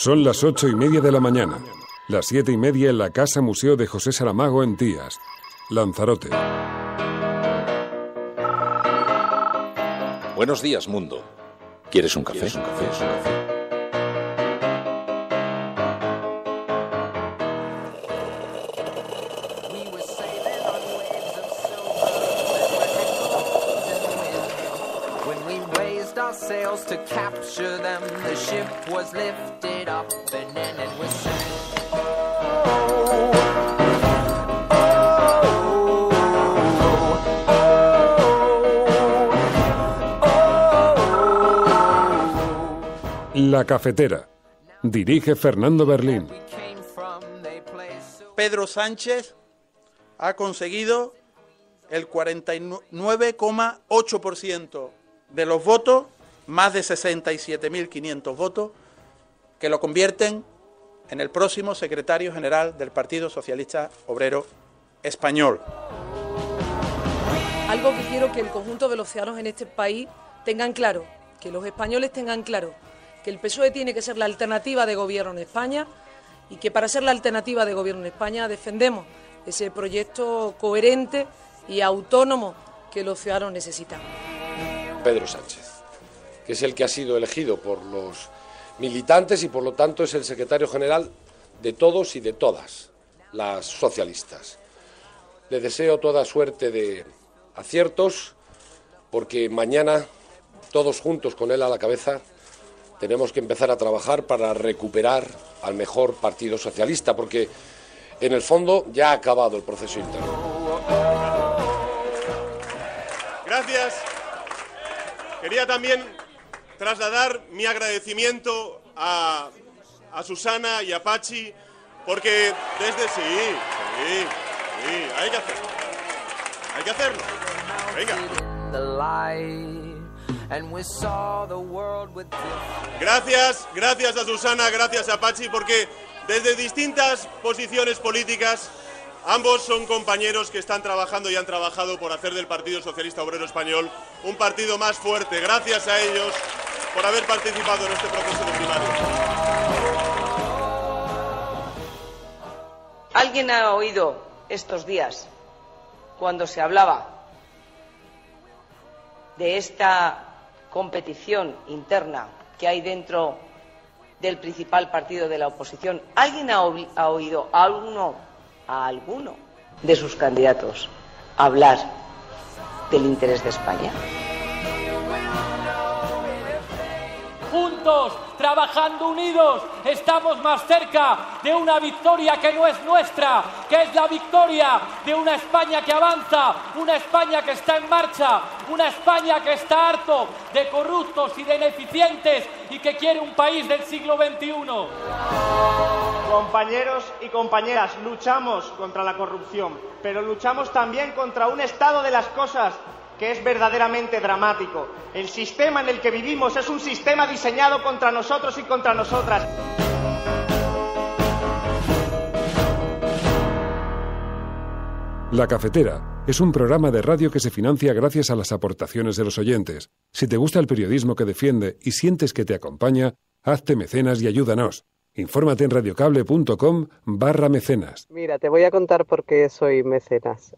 Son las 8:30 de la mañana. Las 7:30 en la Casa Museo de José Saramago en Tías, Lanzarote. Buenos días, mundo. ¿Quieres un café? To capture them, the ship was lifted up and then it was sank. La Cafetera. Dirige Fernando Berlín. Pedro Sánchez ha conseguido el 49,8% de los votos, más de 67.500 votos, que lo convierten en el próximo secretario general del Partido Socialista Obrero Español. Algo que quiero que el conjunto de los ciudadanos en este país tengan claro, que los españoles tengan claro, que el PSOE tiene que ser la alternativa de gobierno en España y que para ser la alternativa de gobierno en España defendemos ese proyecto coherente y autónomo que los ciudadanos necesitan. Pedro Sánchez, que es el que ha sido elegido por los militantes y por lo tanto es el secretario general de todos y de todas las socialistas. Le deseo toda suerte de aciertos porque mañana, todos juntos con él a la cabeza, tenemos que empezar a trabajar para recuperar al mejor Partido Socialista porque en el fondo ya ha acabado el proceso interno. Gracias. Quería también trasladar mi agradecimiento a Susana y a Pachi, porque desde... Sí, hay que hacerlo. Venga. Gracias a Susana, gracias a Pachi, porque desde distintas posiciones políticas, ambos son compañeros que están trabajando y han trabajado por hacer del Partido Socialista Obrero Español un partido más fuerte. Gracias a ellos por haber participado en este proceso de primaria. ¿Alguien ha oído estos días, cuando se hablaba de esta competición interna que hay dentro del principal partido de la oposición, alguien ha oído a alguno de sus candidatos hablar del interés de España? Juntos, trabajando unidos, estamos más cerca de una victoria que no es nuestra, que es la victoria de una España que avanza, una España que está en marcha, una España que está harto de corruptos y de ineficientes y que quiere un país del siglo XXI. Compañeros y compañeras, luchamos contra la corrupción, pero luchamos también contra un estado de las cosas que es verdaderamente dramático. El sistema en el que vivimos es un sistema diseñado contra nosotros y contra nosotras. La Cafetera es un programa de radio que se financia gracias a las aportaciones de los oyentes. Si te gusta el periodismo que defiende y sientes que te acompaña, hazte mecenas y ayúdanos. Infórmate en radiocable.com/mecenas. Mira, te voy a contar por qué soy mecenas.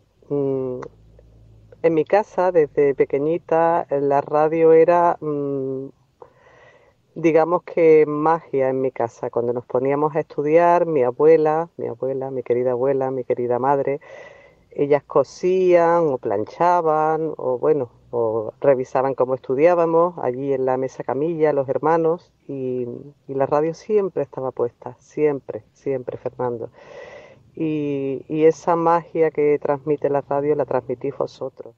En mi casa, desde pequeñita, la radio era, digamos que magia en mi casa. Cuando nos poníamos a estudiar, mi abuela, mi querida abuela, mi querida madre, ellas cosían o planchaban o revisaban cómo estudiábamos allí en la mesa camilla, los hermanos, y la radio siempre estaba puesta, siempre, Fernando. Y esa magia que transmite la radio la transmitís vosotros.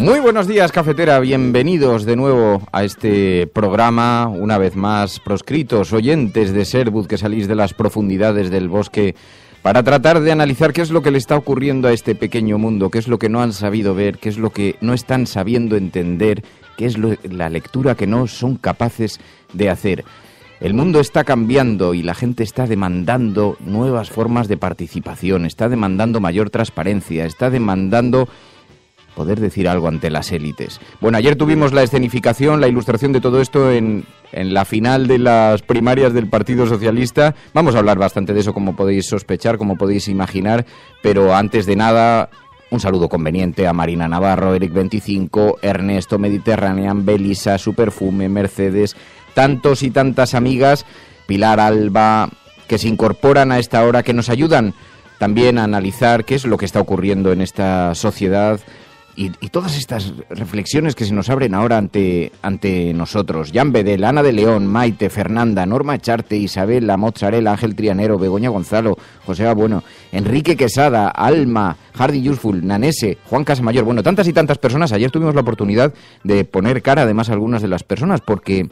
Muy buenos días, cafetera. Bienvenidos de nuevo a este programa. Una vez más, proscritos oyentes de Sherwood que salís de las profundidades del bosque para tratar de analizar qué es lo que le está ocurriendo a este pequeño mundo, qué es lo que no han sabido ver, qué es lo que no están sabiendo entender, qué es la lectura que no son capaces de hacer. El mundo está cambiando y la gente está demandando nuevas formas de participación, está demandando mayor transparencia, está demandando poder decir algo ante las élites. Bueno, ayer tuvimos la escenificación, la ilustración de todo esto en la final de las primarias del Partido Socialista. Vamos a hablar bastante de eso, como podéis sospechar, como podéis imaginar, pero antes de nada, un saludo conveniente a Marina Navarro, Eric25, Ernesto Mediterranean, Belisa, Superfume, Mercedes, tantos y tantas amigas, Pilar Alba, que se incorporan a esta hora, que nos ayudan también a analizar qué es lo que está ocurriendo en esta sociedad, y todas estas reflexiones que se nos abren ahora ante nosotros. Jan Bedel, Ana de León, Maite, Fernanda, Norma Charte, Isabela, Mozzarella, Ángel Trianero, Begoña Gonzalo, José Bueno, Enrique Quesada, Alma, Hardy Useful, Nanese, Juan Casamayor. Bueno, tantas y tantas personas. Ayer tuvimos la oportunidad de poner cara además a algunas de las personas porque,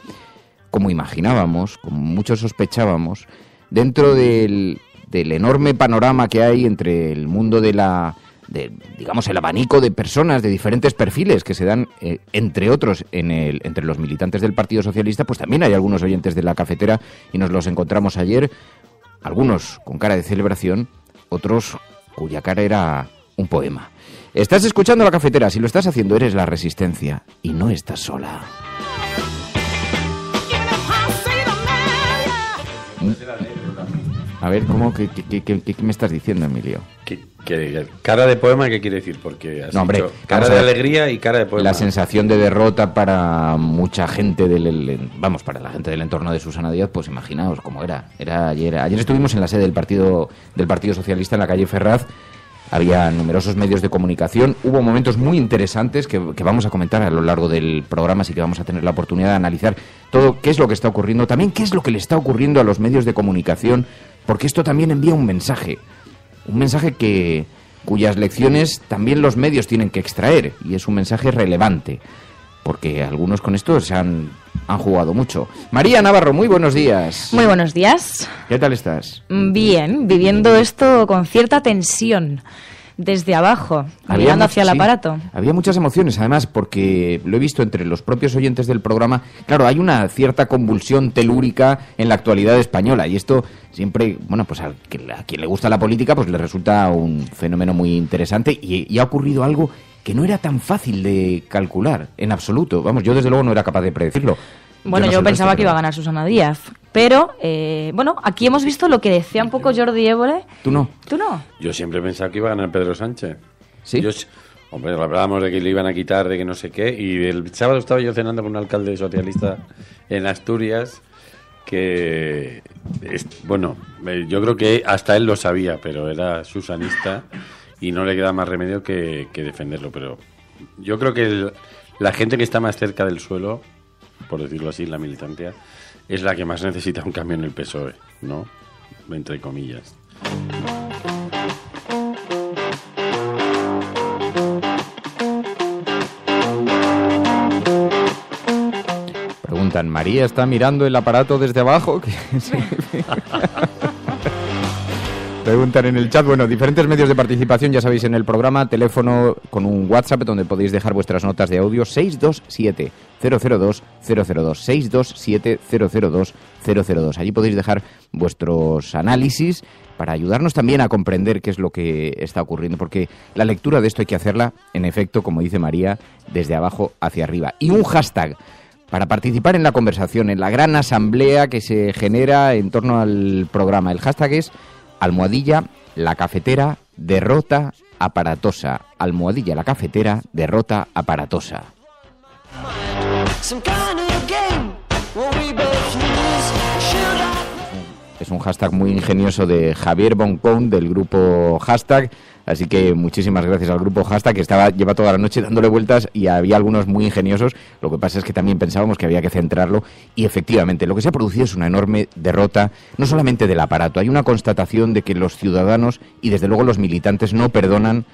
como imaginábamos, como muchos sospechábamos, dentro del enorme panorama que hay entre el mundo digamos, el abanico de personas de diferentes perfiles que se dan, entre otros, entre los militantes del Partido Socialista, pues también hay algunos oyentes de la cafetera y nos los encontramos ayer, algunos con cara de celebración, otros cuya cara era un poema. Estás escuchando la cafetera, si lo estás haciendo eres la Resistencia y no estás sola. A ver, ¿cómo? ¿Qué me estás diciendo, Emilio? Que cara de poema, ¿qué quiere decir? Porque has dicho cara de alegría y cara de poema. La sensación de derrota para mucha gente para la gente del entorno de Susana Díaz, pues imaginaos cómo era. Era ayer estuvimos en la sede del Partido Socialista en la calle Ferraz. Había numerosos medios de comunicación, hubo momentos muy interesantes que vamos a comentar a lo largo del programa, así que vamos a tener la oportunidad de analizar todo qué es lo que está ocurriendo, también qué es lo que le está ocurriendo a los medios de comunicación, porque esto también envía un mensaje cuyas lecciones también los medios tienen que extraer, y es un mensaje relevante, porque algunos con esto se han jugado mucho. María Navarro, muy buenos días. Muy buenos días. ¿Qué tal estás? Bien, viviendo esto con cierta tensión, desde abajo, mirando hacia el aparato. Había muchas emociones, además, porque lo he visto entre los propios oyentes del programa. Claro, hay una cierta convulsión telúrica en la actualidad española, y esto siempre, bueno, pues a quien le gusta la política, pues le resulta un fenómeno muy interesante, y ha ocurrido algo que no era tan fácil de calcular, en absoluto. Vamos, yo desde luego no era capaz de predecirlo. Bueno, yo pensaba que iba a ganar Susana Díaz, pero, aquí hemos visto lo que decía un poco Jordi Évole. ¿Tú no? Yo siempre pensaba que iba a ganar Pedro Sánchez. ¿Sí? Hombre, hablábamos de que le iban a quitar, de que no sé qué, y el sábado estaba yo cenando con un alcalde socialista en Asturias, que, yo creo que hasta él lo sabía, pero era susanista, y no le queda más remedio que defenderlo, pero yo creo que la gente que está más cerca del suelo, por decirlo así, la militancia, es la que más necesita un cambio en el PSOE, ¿no? Entre comillas. Preguntan, ¿María está mirando el aparato desde abajo? Preguntan en el chat, bueno, diferentes medios de participación, ya sabéis, en el programa, teléfono con un WhatsApp donde podéis dejar vuestras notas de audio, 627-002-002, 627-002-002. Allí podéis dejar vuestros análisis para ayudarnos también a comprender qué es lo que está ocurriendo, porque la lectura de esto hay que hacerla, en efecto, como dice María, desde abajo hacia arriba. Y un hashtag para participar en la conversación, en la gran asamblea que se genera en torno al programa. El hashtag es #la cafetera derrota aparatosa. #la cafetera derrota aparatosa. Es un hashtag muy ingenioso de Javier Boncón del grupo Hashtag, así que muchísimas gracias al grupo Hashtag, que lleva toda la noche dándole vueltas y había algunos muy ingeniosos. Lo que pasa es que también pensábamos que había que centrarlo y efectivamente lo que se ha producido es una enorme derrota, no solamente del aparato, hay una constatación de que los ciudadanos y desde luego los militantes no perdonan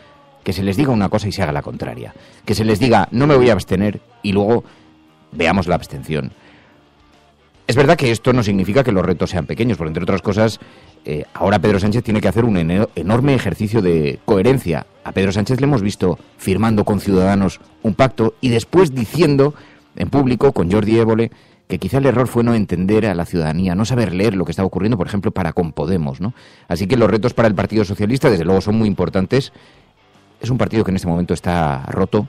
que se les diga una cosa y se haga la contraria, que se les diga no me voy a abstener y luego veamos la abstención. Es verdad que esto no significa que los retos sean pequeños, porque entre otras cosas, ahora Pedro Sánchez tiene que hacer un enorme ejercicio de coherencia. A Pedro Sánchez le hemos visto firmando con Ciudadanos un pacto y después diciendo en público con Jordi Évole que quizá el error fue no entender a la ciudadanía, no saber leer lo que estaba ocurriendo, por ejemplo, para con Podemos, ¿no? Así que los retos para el Partido Socialista, desde luego, son muy importantes. Es un partido que en este momento está roto,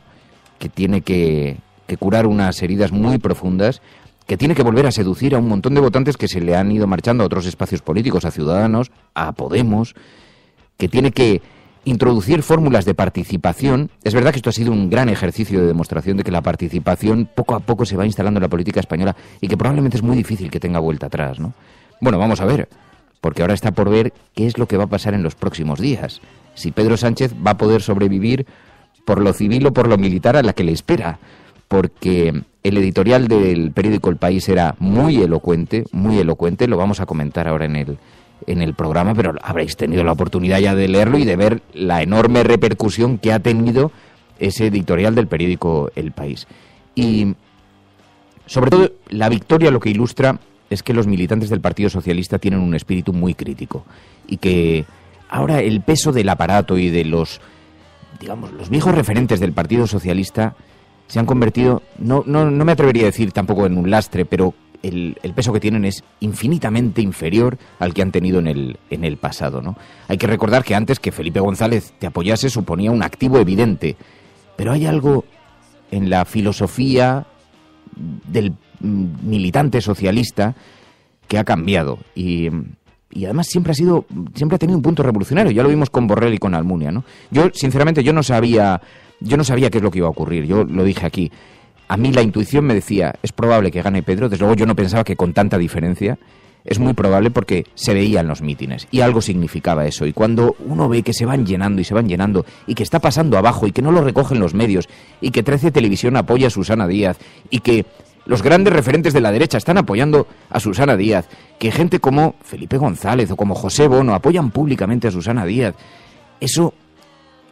que tiene que curar unas heridas muy profundas, que tiene que volver a seducir a un montón de votantes que se le han ido marchando a otros espacios políticos, a Ciudadanos, a Podemos, que tiene que introducir fórmulas de participación. Es verdad que esto ha sido un gran ejercicio de demostración de que la participación poco a poco se va instalando en la política española y que probablemente es muy difícil que tenga vuelta atrás, ¿no? Bueno, vamos a ver, porque ahora está por ver qué es lo que va a pasar en los próximos días. Si Pedro Sánchez va a poder sobrevivir por lo civil o por lo militar a la que le espera, porque el editorial del periódico El País era muy elocuente, lo vamos a comentar ahora en el programa, pero habréis tenido la oportunidad ya de leerlo y de ver la enorme repercusión que ha tenido ese editorial del periódico El País. Y sobre todo la victoria lo que ilustra es que los militantes del Partido Socialista tienen un espíritu muy crítico y que ahora el peso del aparato y de los viejos referentes del Partido Socialista se han convertido, no me atrevería a decir tampoco en un lastre, pero el peso que tienen es infinitamente inferior al que han tenido en el pasado, ¿no? Hay que recordar que antes que Felipe González te apoyase suponía un activo evidente, pero hay algo en la filosofía del militante socialista que ha cambiado y además siempre ha tenido un punto revolucionario. Ya lo vimos con Borrell y con Almunia, ¿no? Yo, sinceramente, yo no sabía qué es lo que iba a ocurrir. Yo lo dije aquí. A mí la intuición me decía, es probable que gane Pedro. Desde luego yo no pensaba que con tanta diferencia. Es muy probable porque se veía en los mítines y algo significaba eso. Y cuando uno ve que se van llenando y que está pasando abajo y que no lo recogen los medios y que 13 Televisión apoya a Susana Díaz y que los grandes referentes de la derecha están apoyando a Susana Díaz, que gente como Felipe González o como José Bono apoyan públicamente a Susana Díaz, eso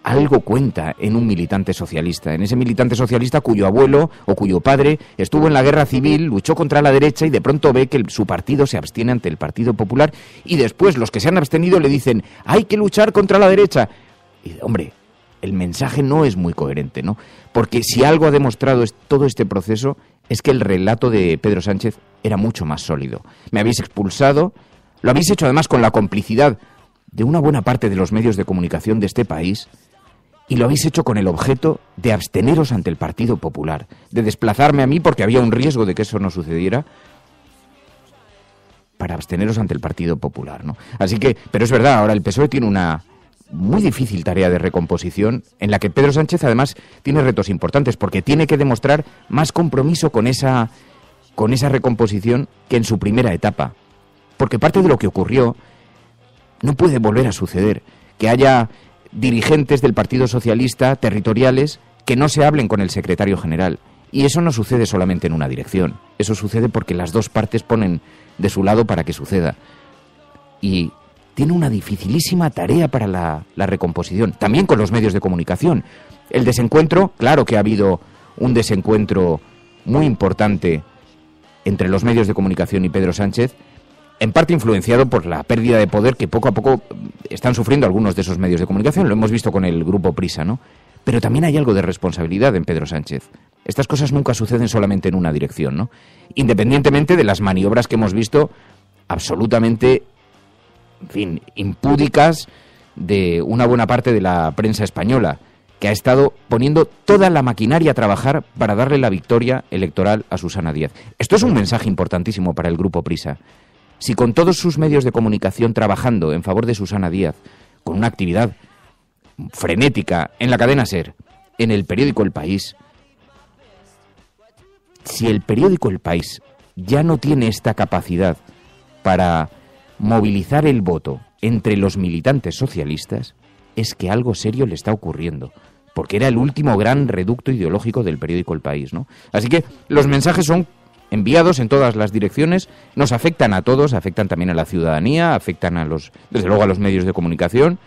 algo cuenta en un militante socialista, en ese militante socialista cuyo abuelo o cuyo padre estuvo en la guerra civil, luchó contra la derecha y de pronto ve que su partido se abstiene ante el Partido Popular y después los que se han abstenido le dicen hay que luchar contra la derecha. Y hombre, el mensaje no es muy coherente, ¿no? Porque si algo ha demostrado todo este proceso es que el relato de Pedro Sánchez era mucho más sólido. Me habéis expulsado, lo habéis hecho además con la complicidad de una buena parte de los medios de comunicación de este país y lo habéis hecho con el objeto de absteneros ante el Partido Popular, de desplazarme a mí porque había un riesgo de que eso no sucediera, para absteneros ante el Partido Popular, ¿no? Así que, pero es verdad, ahora el PSOE tiene una muy difícil tarea de recomposición en la que Pedro Sánchez además tiene retos importantes porque tiene que demostrar más compromiso con esa recomposición que en su primera etapa. Porque parte de lo que ocurrió no puede volver a suceder, que haya dirigentes del Partido Socialista territoriales que no se hablen con el secretario general. Y eso no sucede solamente en una dirección, eso sucede porque las dos partes ponen de su lado para que suceda. Y tiene una dificilísima tarea para la recomposición, también con los medios de comunicación. El desencuentro, claro que ha habido un desencuentro muy importante entre los medios de comunicación y Pedro Sánchez, en parte influenciado por la pérdida de poder que poco a poco están sufriendo algunos de esos medios de comunicación. Lo hemos visto con el Grupo Prisa, ¿no? Pero también hay algo de responsabilidad en Pedro Sánchez. Estas cosas nunca suceden solamente en una dirección, ¿no? Independientemente de las maniobras que hemos visto absolutamente, en fin, impúdicas de una buena parte de la prensa española, que ha estado poniendo toda la maquinaria a trabajar para darle la victoria electoral a Susana Díaz. Esto es un mensaje importantísimo para el Grupo Prisa. Si con todos sus medios de comunicación trabajando en favor de Susana Díaz, con una actividad frenética en la cadena SER, en el periódico El País, si el periódico El País ya no tiene esta capacidad para movilizar el voto entre los militantes socialistas, es que algo serio le está ocurriendo, porque era el último gran reducto ideológico del periódico El País, ¿no? Así que los mensajes son enviados en todas las direcciones, nos afectan a todos, afectan también a la ciudadanía, afectan desde luego a los medios de comunicación,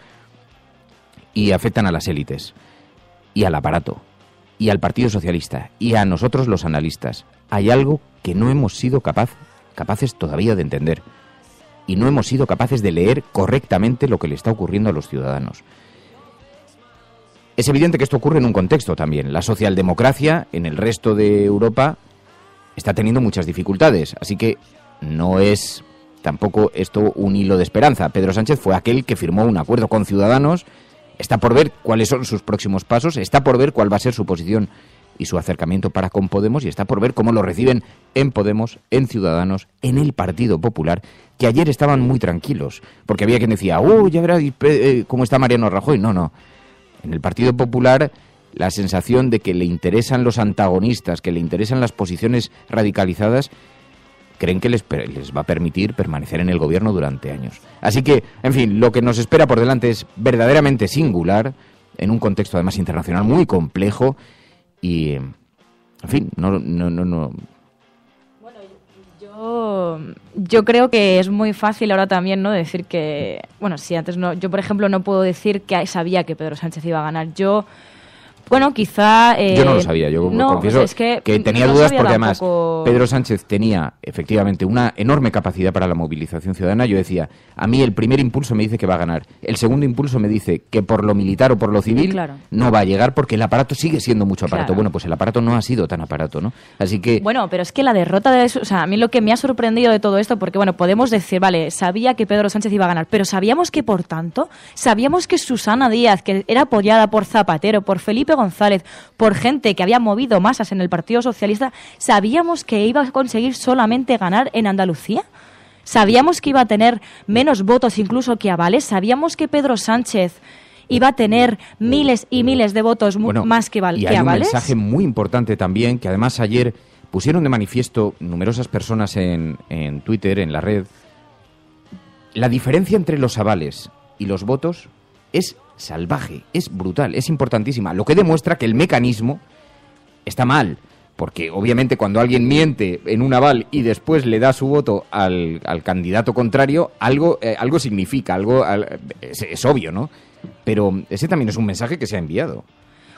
y afectan a las élites y al aparato y al Partido Socialista y a nosotros los analistas, hay algo que no hemos sido capaces todavía de entender y no hemos sido capaces de leer correctamente lo que le está ocurriendo a los ciudadanos. Es evidente que esto ocurre en un contexto también. La socialdemocracia en el resto de Europa está teniendo muchas dificultades, así que no es tampoco esto un hilo de esperanza. Pedro Sánchez fue aquel que firmó un acuerdo con Ciudadanos. Está por ver cuáles son sus próximos pasos, está por ver cuál va a ser su posición y su acercamiento para con Podemos, y está por ver cómo lo reciben en Podemos, en Ciudadanos, en el Partido Popular, que ayer estaban muy tranquilos, porque había quien decía, ya verá cómo está Mariano Rajoy. No. En el Partido Popular la sensación de que le interesan los antagonistas, que le interesan las posiciones radicalizadas, creen que les va a permitir permanecer en el gobierno durante años. Así que, en fin, lo que nos espera por delante es verdaderamente singular, en un contexto además internacional muy complejo y, en fin, no. Bueno, yo creo que es muy fácil ahora también, ¿no?, decir que, bueno, si antes no, yo por ejemplo no puedo decir que sabía que Pedro Sánchez iba a ganar. Bueno, quizá... yo no lo sabía, yo confieso es que tenía no dudas porque además tampoco... Pedro Sánchez tenía efectivamente una enorme capacidad para la movilización ciudadana. Yo decía, a mí el primer impulso me dice que va a ganar, el segundo impulso me dice que por lo militar o por lo civil no va a llegar porque el aparato sigue siendo mucho aparato. Bueno, pues el aparato no ha sido tan aparato, ¿no? Así que... Bueno, pero es que la derrota de eso... O sea, a mí lo que me ha sorprendido de todo esto, porque bueno, podemos decir, vale, sabía que Pedro Sánchez iba a ganar, pero sabíamos que por tanto, sabíamos que Susana Díaz, que era apoyada por Zapatero, por Felipe González, por gente que había movido masas en el Partido Socialista, ¿sabíamos que iba a conseguir solamente ganar en Andalucía? ¿Sabíamos que iba a tener menos votos incluso que avales? ¿Sabíamos que Pedro Sánchez iba a tener miles y miles de votos más que avales? Y hay un mensaje muy importante también, que además ayer pusieron de manifiesto numerosas personas en Twitter, en la red. La diferencia entre los avales y los votos es salvaje, es brutal, es importantísima, lo que demuestra que el mecanismo está mal, porque obviamente cuando alguien miente en un aval y después le da su voto al candidato contrario, algo significa, es obvio, ¿no? Pero ese también es un mensaje que se ha enviado.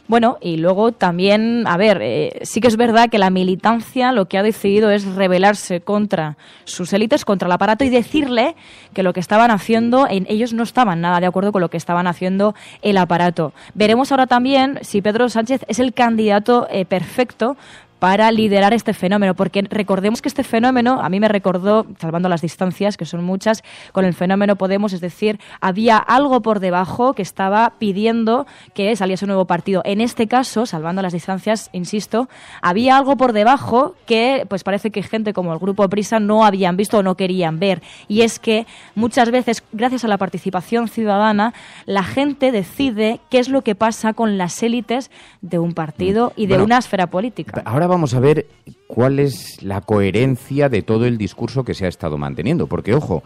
Bueno, y luego también, a ver, sí que es verdad que la militancia lo que ha decidido es rebelarse contra sus élites, contra el aparato y decirle que lo que estaban haciendo, ellos no estaban nada de acuerdo con lo que estaban haciendo el aparato. Veremos ahora también si Pedro Sánchez es el candidato perfecto para liderar este fenómeno, porque recordemos que este fenómeno, a mí me recordó, salvando las distancias, que son muchas, con el fenómeno Podemos, es decir, había algo por debajo que estaba pidiendo que saliese un nuevo partido. En este caso, salvando las distancias, insisto, había algo por debajo que pues parece que gente como el Grupo Prisa no habían visto o no querían ver, y es que muchas veces, gracias a la participación ciudadana, la gente decide qué es lo que pasa con las élites de un partido y de una esfera política. Ahora vamos a ver cuál es la coherencia de todo el discurso que se ha estado manteniendo, porque, ojo,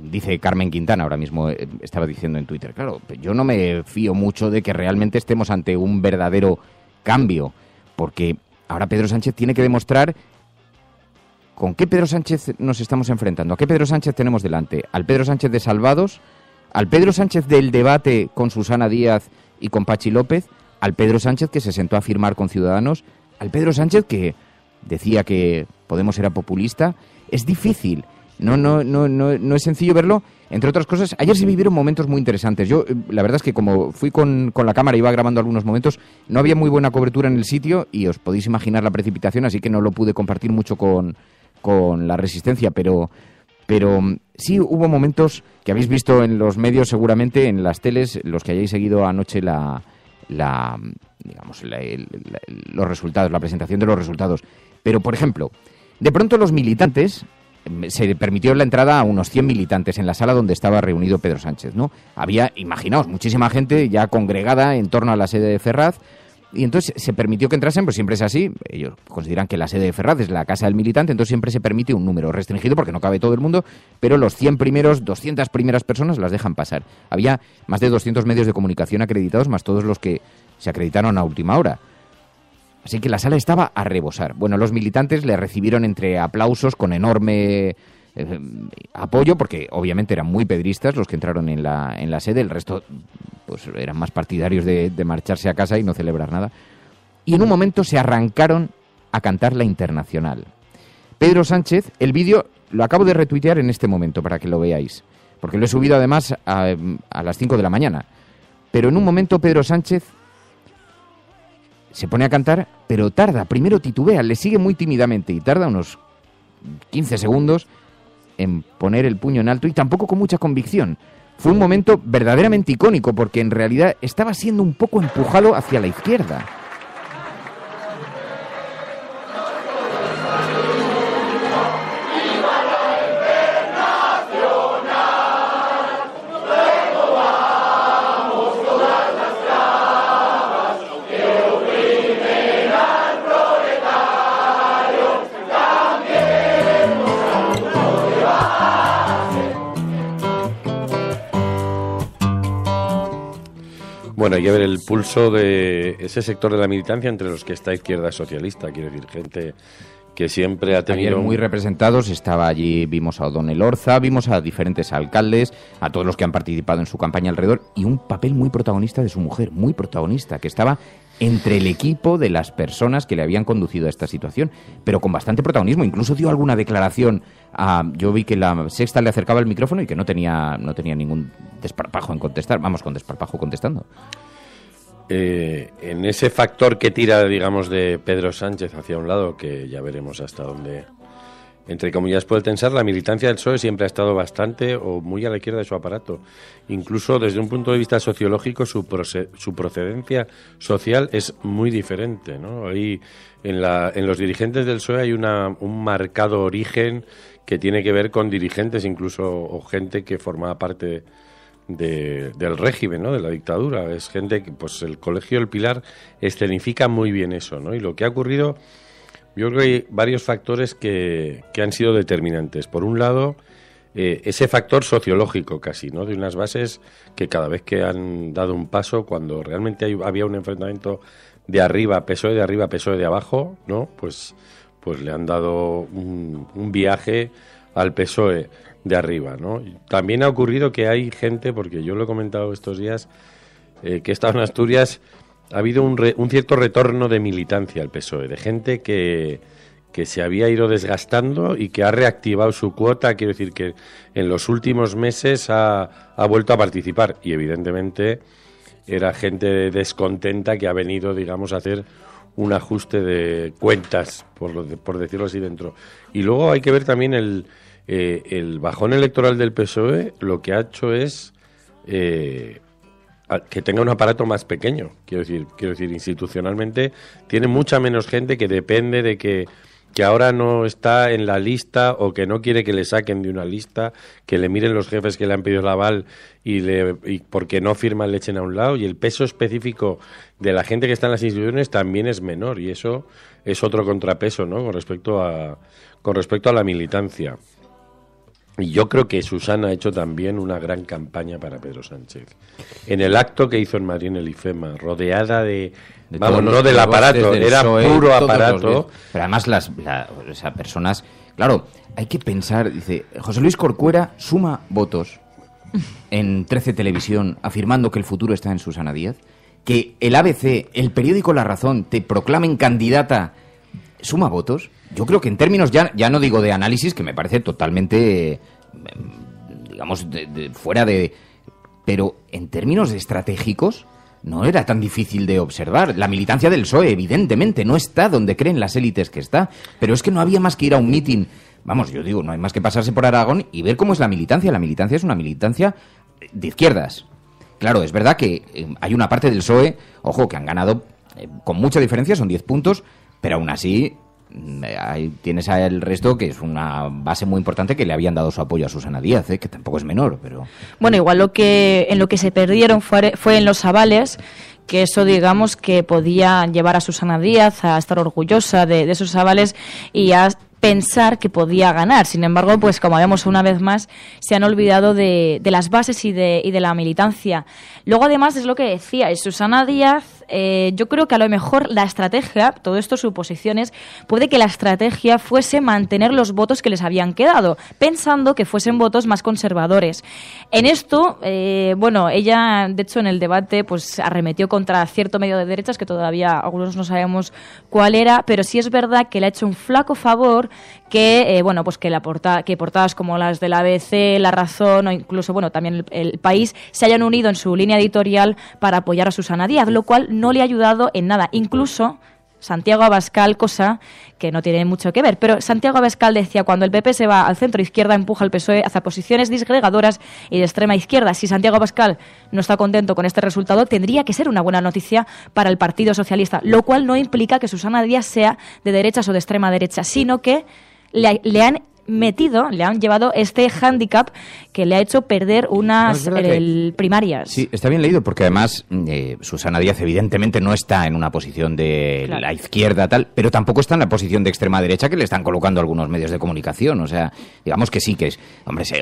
dice Carmen Quintana, ahora mismo estaba diciendo en Twitter, claro, yo no me fío mucho de que realmente estemos ante un verdadero cambio, porque ahora Pedro Sánchez tiene que demostrar con qué Pedro Sánchez nos estamos enfrentando, a qué Pedro Sánchez tenemos delante, al Pedro Sánchez de Salvados, al Pedro Sánchez del debate con Susana Díaz y con Pachi López, al Pedro Sánchez que se sentó a firmar con Ciudadanos, al Pedro Sánchez que decía que Podemos era populista. Es difícil, no es sencillo verlo. Entre otras cosas, ayer se vivieron momentos muy interesantes. Yo, la verdad es que como fui con la cámara, iba grabando algunos momentos, no había muy buena cobertura en el sitio y os podéis imaginar la precipitación, así que no lo pude compartir mucho con la Resistencia, pero sí hubo momentos que habéis visto en los medios, seguramente en las teles, los que hayáis seguido anoche los resultados, la presentación de los resultados. Pero, por ejemplo, de pronto los militantes, se permitió la entrada a unos 100 militantes en la sala donde estaba reunido Pedro Sánchez, ¿no? Había, imaginaos, muchísima gente ya congregada en torno a la sede de Ferraz, y entonces se permitió que entrasen, pues siempre es así, ellos consideran que la sede de Ferraz es la casa del militante, entonces siempre se permite un número restringido porque no cabe todo el mundo, pero los 200 primeras personas las dejan pasar. Había más de 200 medios de comunicación acreditados, más todos los que se acreditaron a última hora. Así que la sala estaba a rebosar. Bueno, los militantes le recibieron entre aplausos con enorme apoyo, porque obviamente eran muy pedristas los que entraron en la sede, el resto pues eran más partidarios de marcharse a casa y no celebrar nada. Y en un momento se arrancaron a cantar la Internacional. Pedro Sánchez, el vídeo lo acabo de retuitear en este momento para que lo veáis, porque lo he subido además a las 5 de la mañana. Pero en un momento Pedro Sánchez se pone a cantar, pero tarda, primero titubea, le sigue muy tímidamente y tarda unos 15 segundos en poner el puño en alto y tampoco con mucha convicción. Fue un momento verdaderamente icónico porque en realidad estaba siendo un poco empujado hacia la izquierda. Bueno, hay que ver el pulso de ese sector de la militancia entre los que está Izquierda Socialista, quiero decir, gente que siempre ha tenido... Ayer muy representados, estaba allí, vimos a O'Donnell Orza, vimos a diferentes alcaldes, a todos los que han participado en su campaña alrededor, y un papel muy protagonista de su mujer, muy protagonista, que estaba entre el equipo de las personas que le habían conducido a esta situación, pero con bastante protagonismo. Incluso dio alguna declaración. Yo vi que la Sexta le acercaba el micrófono y que no tenía ningún desparpajo en contestar. Vamos, con desparpajo contestando. En ese factor que tira, digamos, de Pedro Sánchez hacia un lado, que ya veremos hasta dónde, entre comillas, puede tensar, la militancia del PSOE siempre ha estado bastante o muy a la izquierda de su aparato. Incluso desde un punto de vista sociológico, su procedencia social es muy diferente, ¿no? Ahí en los dirigentes del PSOE hay un marcado origen que tiene que ver con dirigentes incluso o gente que formaba parte del régimen, ¿no? De la dictadura. Es gente que, pues el Colegio del Pilar escenifica muy bien eso, ¿no? Y lo que ha ocurrido, yo creo que hay varios factores que han sido determinantes. Por un lado, ese factor sociológico casi, ¿no? De unas bases que cada vez que han dado un paso, cuando realmente había un enfrentamiento de arriba, PSOE de arriba, PSOE de abajo, ¿no? Pues le han dado un viaje al PSOE de arriba, ¿no? También ha ocurrido que hay gente, porque yo lo he comentado estos días, que he estado en Asturias, ha habido un cierto retorno de militancia al PSOE, de gente que se había ido desgastando y que ha reactivado su cuota. Quiero decir que en los últimos meses ha vuelto a participar y evidentemente era gente descontenta que ha venido, digamos, a hacer un ajuste de cuentas, por decirlo así, dentro. Y luego hay que ver también el bajón electoral del PSOE. Lo que ha hecho es que tenga un aparato más pequeño. Quiero decir, institucionalmente tiene mucha menos gente que depende de que ahora no está en la lista o que no quiere que le saquen de una lista, que le miren los jefes que le han pedido el aval y porque no firman le echen a un lado, y el peso específico de la gente que está en las instituciones también es menor, y eso es otro contrapeso, ¿no? con respecto a la militancia. Y yo creo que Susana ha hecho también una gran campaña para Pedro Sánchez. En el acto que hizo en Madrid en el IFEMA, rodeada vamos, no del aparato, era PSOE, puro aparato. Pero además las personas, claro, hay que pensar, dice, José Luis Corcuera suma votos en 13 Televisión afirmando que el futuro está en Susana Díaz, que el ABC, el periódico La Razón, te proclamen candidata, suma votos. Yo creo que en términos, ya no digo de análisis, que me parece totalmente, digamos, fuera de... Pero en términos estratégicos no era tan difícil de observar. La militancia del PSOE, evidentemente, no está donde creen las élites que está. Pero es que no había más que ir a un mitin. Vamos, yo digo, no hay más que pasarse por Aragón y ver cómo es la militancia. La militancia es una militancia de izquierdas. Claro, es verdad que hay una parte del PSOE, ojo, que han ganado con mucha diferencia, son 10 puntos, pero aún así... Ahí tienes el resto, que es una base muy importante, que le habían dado su apoyo a Susana Díaz, que tampoco es menor, pero... Bueno, igual en lo que se perdieron fue en los avales, que eso, digamos, que podía llevar a Susana Díaz a estar orgullosa de esos avales y a pensar que podía ganar. Sin embargo, pues como vemos una vez más, se han olvidado de las bases y de la militancia. Luego, además, es lo que decía, Susana Díaz yo creo que a lo mejor la estrategia, todo esto suposiciones, puede que la estrategia fuese mantener los votos que les habían quedado, pensando que fuesen votos más conservadores. En esto, ella, de hecho, en el debate, pues arremetió contra cierto medio de derechas, que todavía algunos no sabemos cuál era, pero sí es verdad que le ha hecho un flaco favor que, que portadas como las de la ABC, La Razón o incluso, también el País se hayan unido en su línea editorial para apoyar a Susana Díaz, lo cual no le ha ayudado en nada. Incluso Santiago Abascal, cosa que no tiene mucho que ver, pero Santiago Abascal decía: cuando el PP se va al centro izquierda, empuja al PSOE hacia posiciones disgregadoras y de extrema izquierda. Si Santiago Abascal no está contento con este resultado, tendría que ser una buena noticia para el Partido Socialista, lo cual no implica que Susana Díaz sea de derechas o de extrema derecha, sino que le han llevado este hándicap que le ha hecho perder unas primarias. Sí, está bien leído, porque además Susana Díaz evidentemente no está en una posición de la izquierda tal, pero tampoco está en la posición de extrema derecha que le están colocando algunos medios de comunicación. O sea, digamos que sí que es,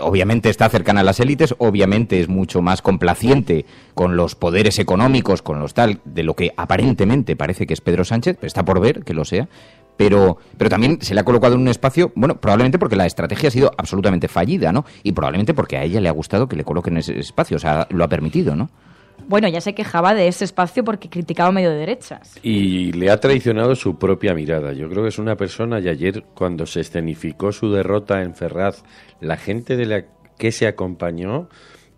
obviamente está cercana a las élites, obviamente es mucho más complaciente con los poderes económicos, con los tal, de lo que aparentemente parece que es Pedro Sánchez, pero está por ver que lo sea. Pero también se le ha colocado en un espacio, probablemente porque la estrategia ha sido absolutamente fallida, ¿no? Y probablemente porque a ella le ha gustado que le coloquen en ese espacio, o sea, lo ha permitido, ¿no? Bueno, ya se quejaba de ese espacio porque criticaba medio de derechas. Y le ha traicionado su propia mirada. Yo creo que es una persona, y ayer cuando se escenificó su derrota en Ferraz, la gente de la que se acompañó,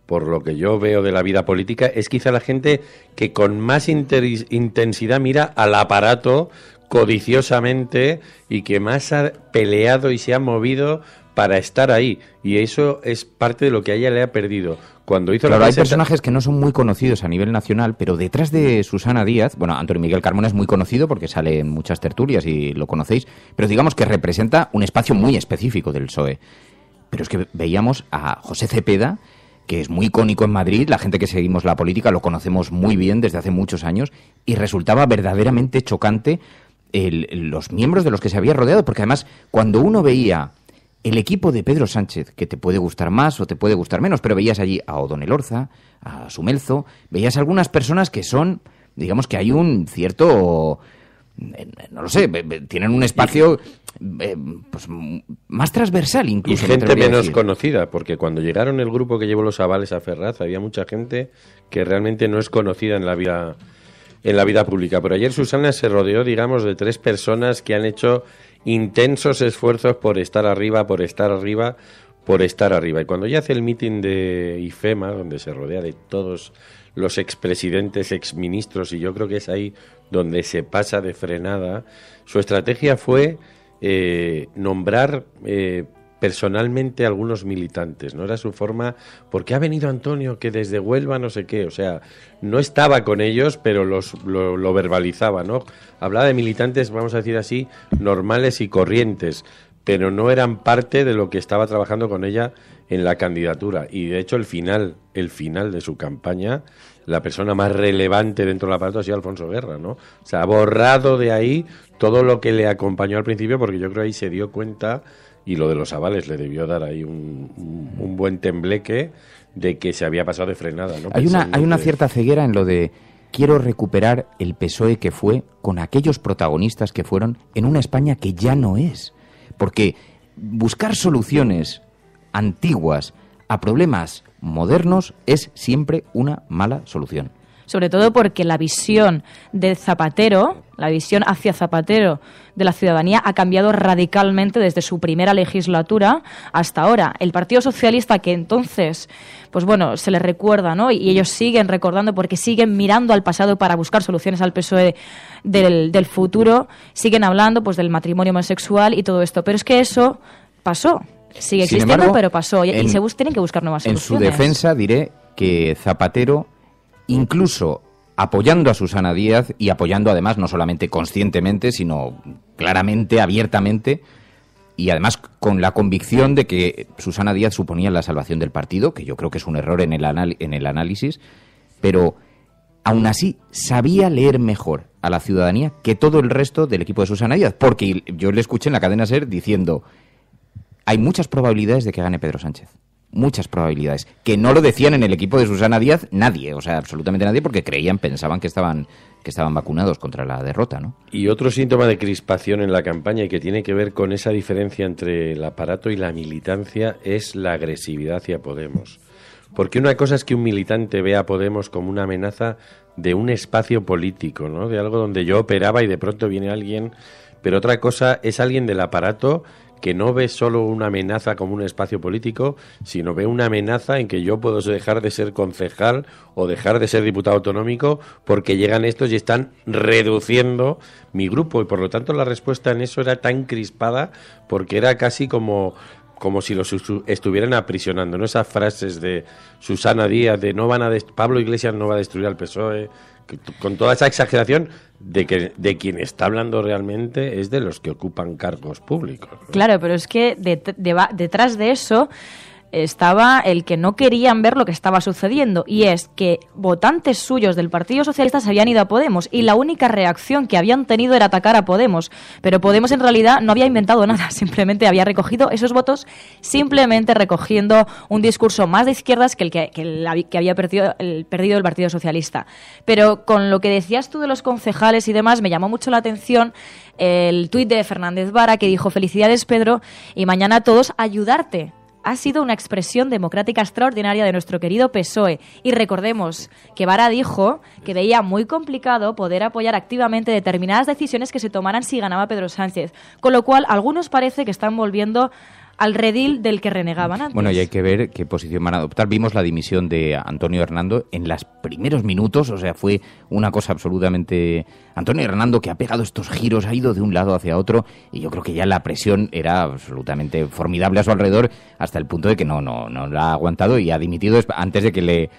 por lo que yo veo de la vida política, es quizá la gente que con más intensidad mira al aparato codiciosamente y que más ha peleado y se ha movido para estar ahí, y eso es parte de lo que a ella le ha perdido. Cuando hizo hay personajes que no son muy conocidos a nivel nacional, pero detrás de Susana Díaz, Antonio Miguel Carmona es muy conocido porque sale en muchas tertulias y lo conocéis, pero digamos que representa un espacio muy específico del PSOE. Pero es que veíamos a José Cepeda, que es muy icónico en Madrid, la gente que seguimos la política lo conocemos muy bien desde hace muchos años, y resultaba verdaderamente chocante los miembros de los que se había rodeado, porque además cuando uno veía el equipo de Pedro Sánchez, que te puede gustar más o te puede gustar menos, pero veías allí a O'Donnell Orza, a Sumelzo, veías algunas personas que son, digamos que hay un cierto, no lo sé, tienen un espacio más transversal incluso. Y gente menos conocida, porque cuando llegaron el grupo que llevó los avales a Ferraz, había mucha gente que realmente no es conocida en la vida pública. Pero ayer Susana se rodeó, digamos, de 3 personas que han hecho intensos esfuerzos por estar arriba. Y cuando ella hace el mitin de IFEMA, donde se rodea de todos los expresidentes, exministros, y yo creo que es ahí donde se pasa de frenada, su estrategia fue nombrar personalmente a algunos militantes, no era su forma, porque ha venido Antonio que desde Huelva no sé qué, o sea, no estaba con ellos, pero lo verbalizaba, ¿no? Hablaba de militantes, vamos a decir así, normales y corrientes, pero no eran parte de lo que estaba trabajando con ella en la candidatura. Y de hecho el final de su campaña, la persona más relevante dentro del aparato ha sido Alfonso Guerra, ¿no? O sea, ha borrado de ahí todo lo que le acompañó al principio, porque yo creo ahí se dio cuenta, y lo de los avales le debió dar ahí un buen tembleque de que se había pasado de frenada, ¿no? Hay una cierta ceguera en lo de quiero recuperar el PSOE que fue con aquellos protagonistas que fueron en una España que ya no es. Porque buscar soluciones antiguas a problemas modernos es siempre una mala solución. Sobre todo porque la visión de Zapatero, la visión hacia Zapatero de la ciudadanía ha cambiado radicalmente desde su primera legislatura hasta ahora. El Partido Socialista, que entonces, pues bueno, se le recuerda, ¿no? Y ellos siguen recordando porque siguen mirando al pasado para buscar soluciones al PSOE del futuro, siguen hablando pues del matrimonio homosexual y todo esto. Pero es que eso pasó. Sigue existiendo, embargo, pero pasó. Y tienen que buscar nuevas soluciones. En su defensa diré que Zapatero, incluso apoyando a Susana Díaz y apoyando además no solamente conscientemente, sino claramente, abiertamente, y además con la convicción de que Susana Díaz suponía la salvación del partido, que yo creo que es un error en el análisis, pero aún así sabía leer mejor a la ciudadanía que todo el resto del equipo de Susana Díaz, porque yo le escuché en la cadena SER diciendo: hay muchas probabilidades de que gane Pedro Sánchez. muchas probabilidades. Que no lo decían en el equipo de Susana Díaz nadie, o sea, absolutamente nadie, porque pensaban que estaban vacunados contra la derrota, ¿no? Y otro síntoma de crispación en la campaña y que tiene que ver con esa diferencia entre el aparato y la militancia es la agresividad hacia Podemos. Porque una cosa es que un militante vea a Podemos como una amenaza de un espacio político, ¿no? De algo donde yo operaba y de pronto viene alguien, pero otra cosa es alguien del aparato que no ve solo una amenaza como un espacio político, sino ve una amenaza en que yo puedo dejar de ser concejal o dejar de ser diputado autonómico porque llegan estos y están reduciendo mi grupo. Y por lo tanto la respuesta en eso era tan crispada porque era casi como si los estuvieran aprisionando, ¿no? Esas frases de Susana Díaz de Pablo Iglesias no va a destruir al PSOE, con toda esa exageración de quien está hablando realmente es de los que ocupan cargos públicos, ¿no? Claro, pero es que detrás de eso estaba el que no querían ver lo que estaba sucediendo, y es que votantes suyos del Partido Socialista se habían ido a Podemos y la única reacción que habían tenido era atacar a Podemos, pero Podemos en realidad no había inventado nada, simplemente había recogido esos votos, simplemente recogiendo un discurso más de izquierdas que el que había perdido el Partido Socialista. Pero con lo que decías tú de los concejales y demás, me llamó mucho la atención el tuit de Fernández Vara que dijo: felicidades Pedro, y mañana a todos ayudarte. Ha sido una expresión democrática extraordinaria de nuestro querido PSOE. Y recordemos que Vara dijo que veía muy complicado poder apoyar activamente determinadas decisiones que se tomaran si ganaba Pedro Sánchez. Con lo cual, algunos parece que están volviendo al redil del que renegaban antes. Bueno, y hay que ver qué posición van a adoptar. Vimos la dimisión de Antonio Hernando en los primeros minutos, o sea, fue una cosa absolutamente... Antonio Hernando, que ha pegado estos giros, ha ido de un lado hacia otro, y yo creo que ya la presión era absolutamente formidable a su alrededor, hasta el punto de que no la ha aguantado y ha dimitido antes de que le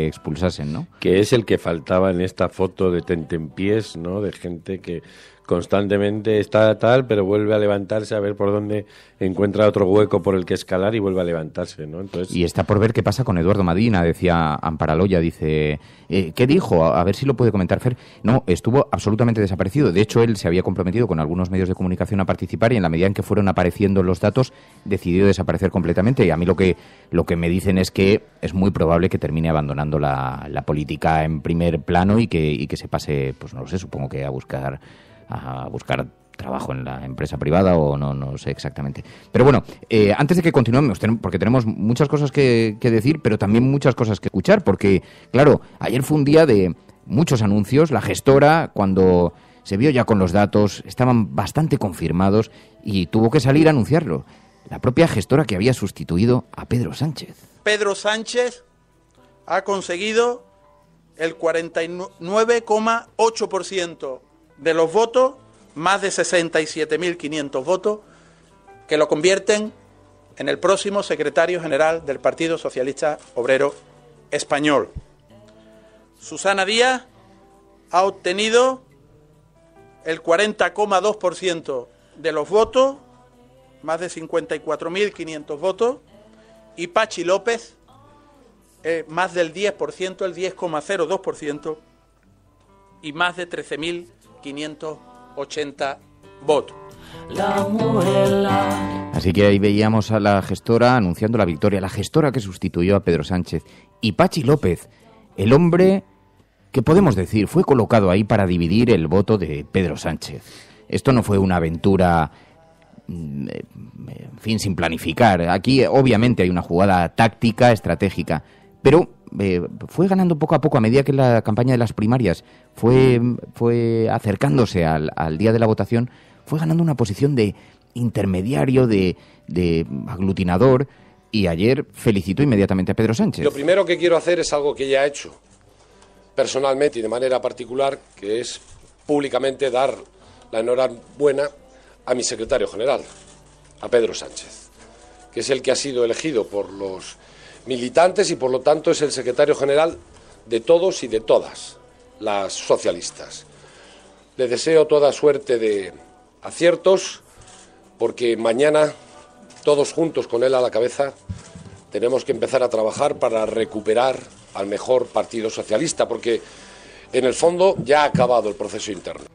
expulsasen, ¿no? Que es el que faltaba en esta foto de tentempiés, ¿no? De gente que constantemente está tal, pero vuelve a levantarse a ver por dónde encuentra otro hueco por el que escalar y vuelve a levantarse, ¿no? Entonces... Y está por ver qué pasa con Eduardo Madina, decía Amparaloya, dice... ¿Qué dijo? A ver si lo puede comentar Fer. No, estuvo absolutamente desaparecido. De hecho, él se había comprometido con algunos medios de comunicación a participar y en la medida en que fueron apareciendo los datos, decidió desaparecer completamente. Y a mí lo que me dicen es que es muy probable que termine abandonando la política en primer plano y que se pase, pues no lo sé, supongo que a buscar trabajo en la empresa privada o no sé exactamente. Pero bueno, antes de que continuemos, porque tenemos muchas cosas que decir, pero también muchas cosas que escuchar, porque, claro, ayer fue un día de muchos anuncios. La gestora, cuando se vio ya con los datos, estaban bastante confirmados y tuvo que salir a anunciarlo. La propia gestora que había sustituido a Pedro Sánchez. Pedro Sánchez ha conseguido el 49,8% de los votos, más de 67.500 votos, que lo convierten en el próximo secretario general del Partido Socialista Obrero Español. Susana Díaz ha obtenido el 40,2% de los votos, más de 54.500 votos, y Pachi López más del 10%, el 10,02%, y más de 13.580 votos. Así que ahí veíamos a la gestora anunciando la victoria, la gestora que sustituyó a Pedro Sánchez. Y Pachi López, el hombre que podemos decir fue colocado ahí para dividir el voto de Pedro Sánchez. Esto no fue una aventura, en fin, sin planificar. Aquí obviamente hay una jugada táctica, estratégica, pero fue ganando poco a poco a medida que la campaña de las primarias fue acercándose al día de la votación, fue ganando una posición de intermediario, de aglutinador, y ayer felicitó inmediatamente a Pedro Sánchez. Lo primero que quiero hacer es algo que ya he hecho personalmente y de manera particular, que es públicamente dar la enhorabuena a mi secretario general, a Pedro Sánchez, que es el que ha sido elegido por los militantes y por lo tanto es el secretario general de todos y de todas las socialistas. Le deseo toda suerte de aciertos, porque mañana, todos juntos con él a la cabeza, tenemos que empezar a trabajar para recuperar al mejor Partido Socialista, porque en el fondo ya ha acabado el proceso interno.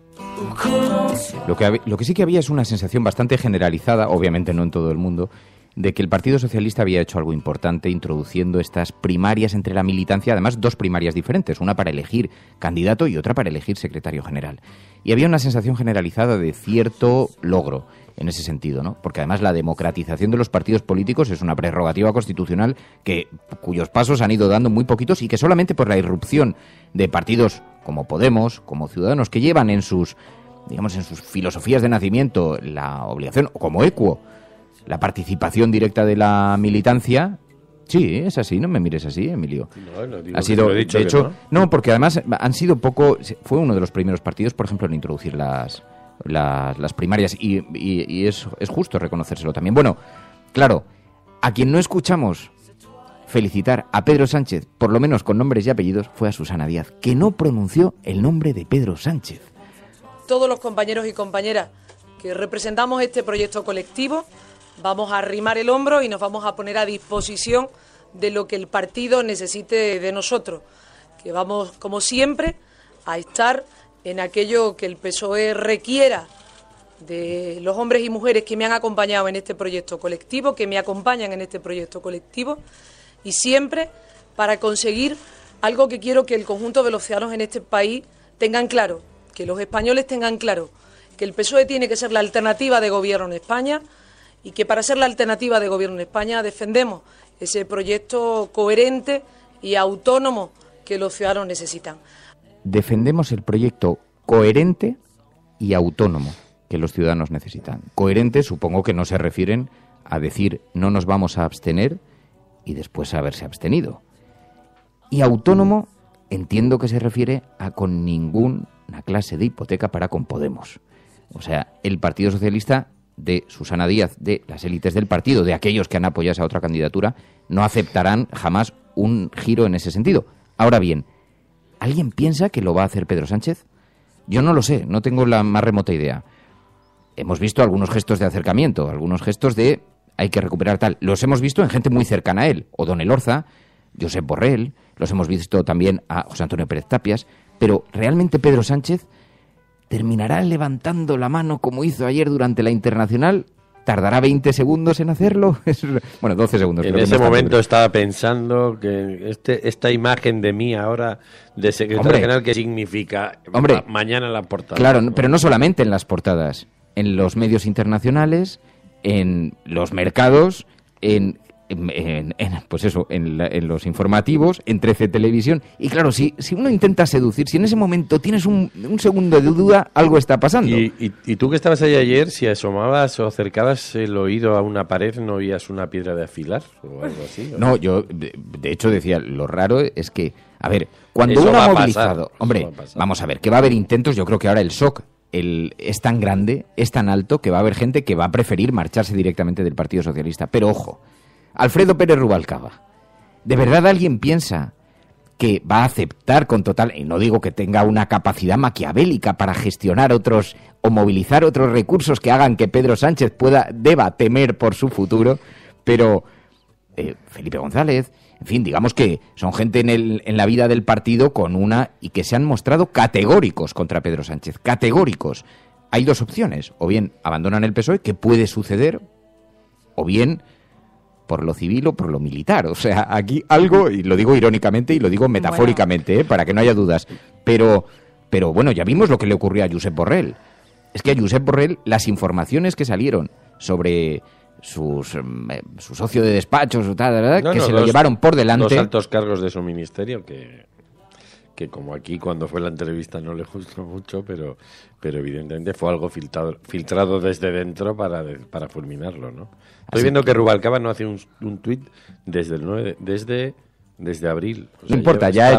Lo que sí que había es una sensación bastante generalizada, obviamente no en todo el mundo, de que el Partido Socialista había hecho algo importante introduciendo estas primarias entre la militancia, además 2 primarias diferentes, una para elegir candidato y otra para elegir secretario general. Y había una sensación generalizada de cierto logro en ese sentido, ¿no? Porque además la democratización de los partidos políticos es una prerrogativa constitucional cuyos pasos han ido dando muy poquitos y que solamente por la irrupción de partidos como Podemos, como Ciudadanos, que llevan en sus filosofías de nacimiento la obligación, como Equo, la participación directa de la militancia. Sí, es así, no me mires así, Emilio. No digo ha sido, que lo he dicho, de hecho, no. No, porque además han sido fue uno de los primeros partidos, por ejemplo, en introducir las primarias y es justo reconocérselo también. Bueno, claro, a quien no escuchamos felicitar a Pedro Sánchez, por lo menos con nombres y apellidos, fue a Susana Díaz, que no pronunció el nombre de Pedro Sánchez. Todos los compañeros y compañeras que representamos este proyecto colectivo vamos a arrimar el hombro y nos vamos a poner a disposición de lo que el partido necesite de nosotros, que vamos, como siempre, a estar en aquello que el PSOE requiera de los hombres y mujeres que me han acompañado en este proyecto colectivo, que me acompañan en este proyecto colectivo, y siempre para conseguir algo que quiero que el conjunto de los ciudadanos en este país tengan claro, que los españoles tengan claro, que el PSOE tiene que ser la alternativa de gobierno en España y que para ser la alternativa de gobierno en España defendemos ese proyecto coherente y autónomo que los ciudadanos necesitan. Defendemos el proyecto coherente y autónomo que los ciudadanos necesitan. Coherente, supongo que no se refieren a decir no nos vamos a abstener y después haberse abstenido. Y autónomo, entiendo que se refiere a con ninguna clase de hipoteca para con Podemos. O sea, el Partido Socialista de Susana Díaz, de las élites del partido, de aquellos que han apoyado esa otra candidatura, no aceptarán jamás un giro en ese sentido. Ahora bien, ¿alguien piensa que lo va a hacer Pedro Sánchez? Yo no lo sé, no tengo la más remota idea. Hemos visto algunos gestos de acercamiento, algunos gestos de hay que recuperar tal. Los hemos visto en gente muy cercana a él, O'Donnell Elorza, Josep Borrell, los hemos visto también a José Antonio Pérez Tapias, pero ¿realmente Pedro Sánchez terminará levantando la mano como hizo ayer durante la Internacional? ¿Tardará 20 segundos en hacerlo? Bueno, 12 segundos. En ese momento estaba pensando que esta imagen de mí ahora de secretario general, ¿qué significa? Mañana en la portada. Claro, pero no solamente en las portadas, en los medios internacionales, en los mercados, en los informativos, en 13 Televisión. Y claro, si uno intenta seducir, si en ese momento tienes un segundo de duda, algo está pasando. Y tú que estabas ahí ayer, si asomabas o acercabas el oído a una pared, ¿no oías una piedra de afilar o algo así? No, yo de hecho decía, lo raro es que, a ver, cuando uno ha movilizado, hombre, vamos a ver, que va a haber intentos, yo creo que ahora el shock es tan grande, es tan alto, que va a haber gente que va a preferir marcharse directamente del Partido Socialista. Pero ojo, Alfredo Pérez Rubalcaba, ¿de verdad alguien piensa que va a aceptar con total, y no digo que tenga una capacidad maquiavélica para gestionar otros o movilizar otros recursos que hagan que Pedro Sánchez deba temer por su futuro, pero Felipe González, en fin, digamos que son gente en la vida del partido y que se han mostrado categóricos contra Pedro Sánchez, categóricos. Hay 2 opciones, o bien abandonan el PSOE, que puede suceder, o bien por lo civil o por lo militar. O sea, aquí algo, y lo digo irónicamente y lo digo metafóricamente, para que no haya dudas, pero bueno, ya vimos lo que le ocurrió a Josep Borrell. Es que a Josep Borrell las informaciones que salieron sobre su socio de despacho, se lo llevaron por delante. 2 altos cargos de su ministerio que como aquí cuando fue la entrevista no le gustó mucho, pero evidentemente fue algo filtrado desde dentro para fulminarlo, ¿no? Estoy viendo que Rubalcaba no hace un tuit desde abril. O sea, no importa, ya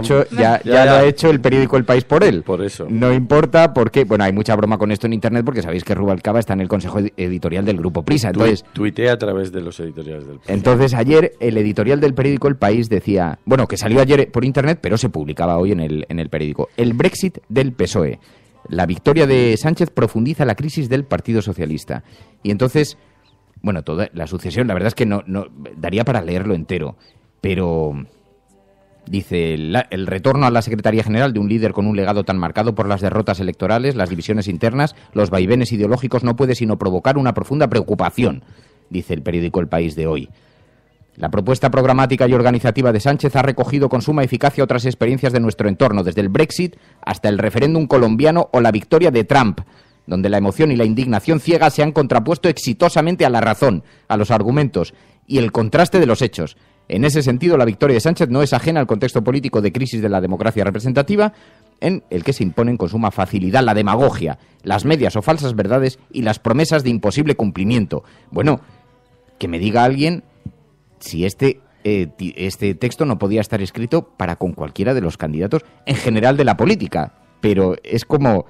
lo ha hecho el periódico El País por él. Por eso. No importa porque, bueno, hay mucha broma con esto en internet porque sabéis que Rubalcaba está en el consejo editorial del Grupo Prisa. Entonces, tuitea a través de los editoriales del Prisa. Entonces ayer el editorial del periódico El País decía, bueno, que salió ayer por internet, pero se publicaba hoy en el periódico. El Brexit del PSOE. La victoria de Sánchez profundiza la crisis del Partido Socialista. Y entonces, bueno, toda la sucesión, la verdad es que no daría para leerlo entero, pero dice, el retorno a la Secretaría General de un líder con un legado tan marcado por las derrotas electorales, las divisiones internas, los vaivenes ideológicos, no puede sino provocar una profunda preocupación. dice el periódico El País de hoy. La propuesta programática y organizativa de Sánchez ha recogido con suma eficacia otras experiencias de nuestro entorno, desde el Brexit hasta el referéndum colombiano o la victoria de Trump, donde la emoción y la indignación ciega se han contrapuesto exitosamente a la razón, a los argumentos y el contraste de los hechos. En ese sentido, la victoria de Sánchez no es ajena al contexto político de crisis de la democracia representativa, en el que se imponen con suma facilidad la demagogia, las medias o falsas verdades y las promesas de imposible cumplimiento. Bueno, que me diga alguien si este texto no podía estar escrito para con cualquiera de los candidatos en general de la política, pero es como...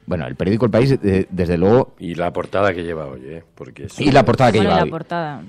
Bueno, el periódico El País, desde luego... Y la portada que lleva hoy, porque eso... Y la portada que lleva la hoy. Portada.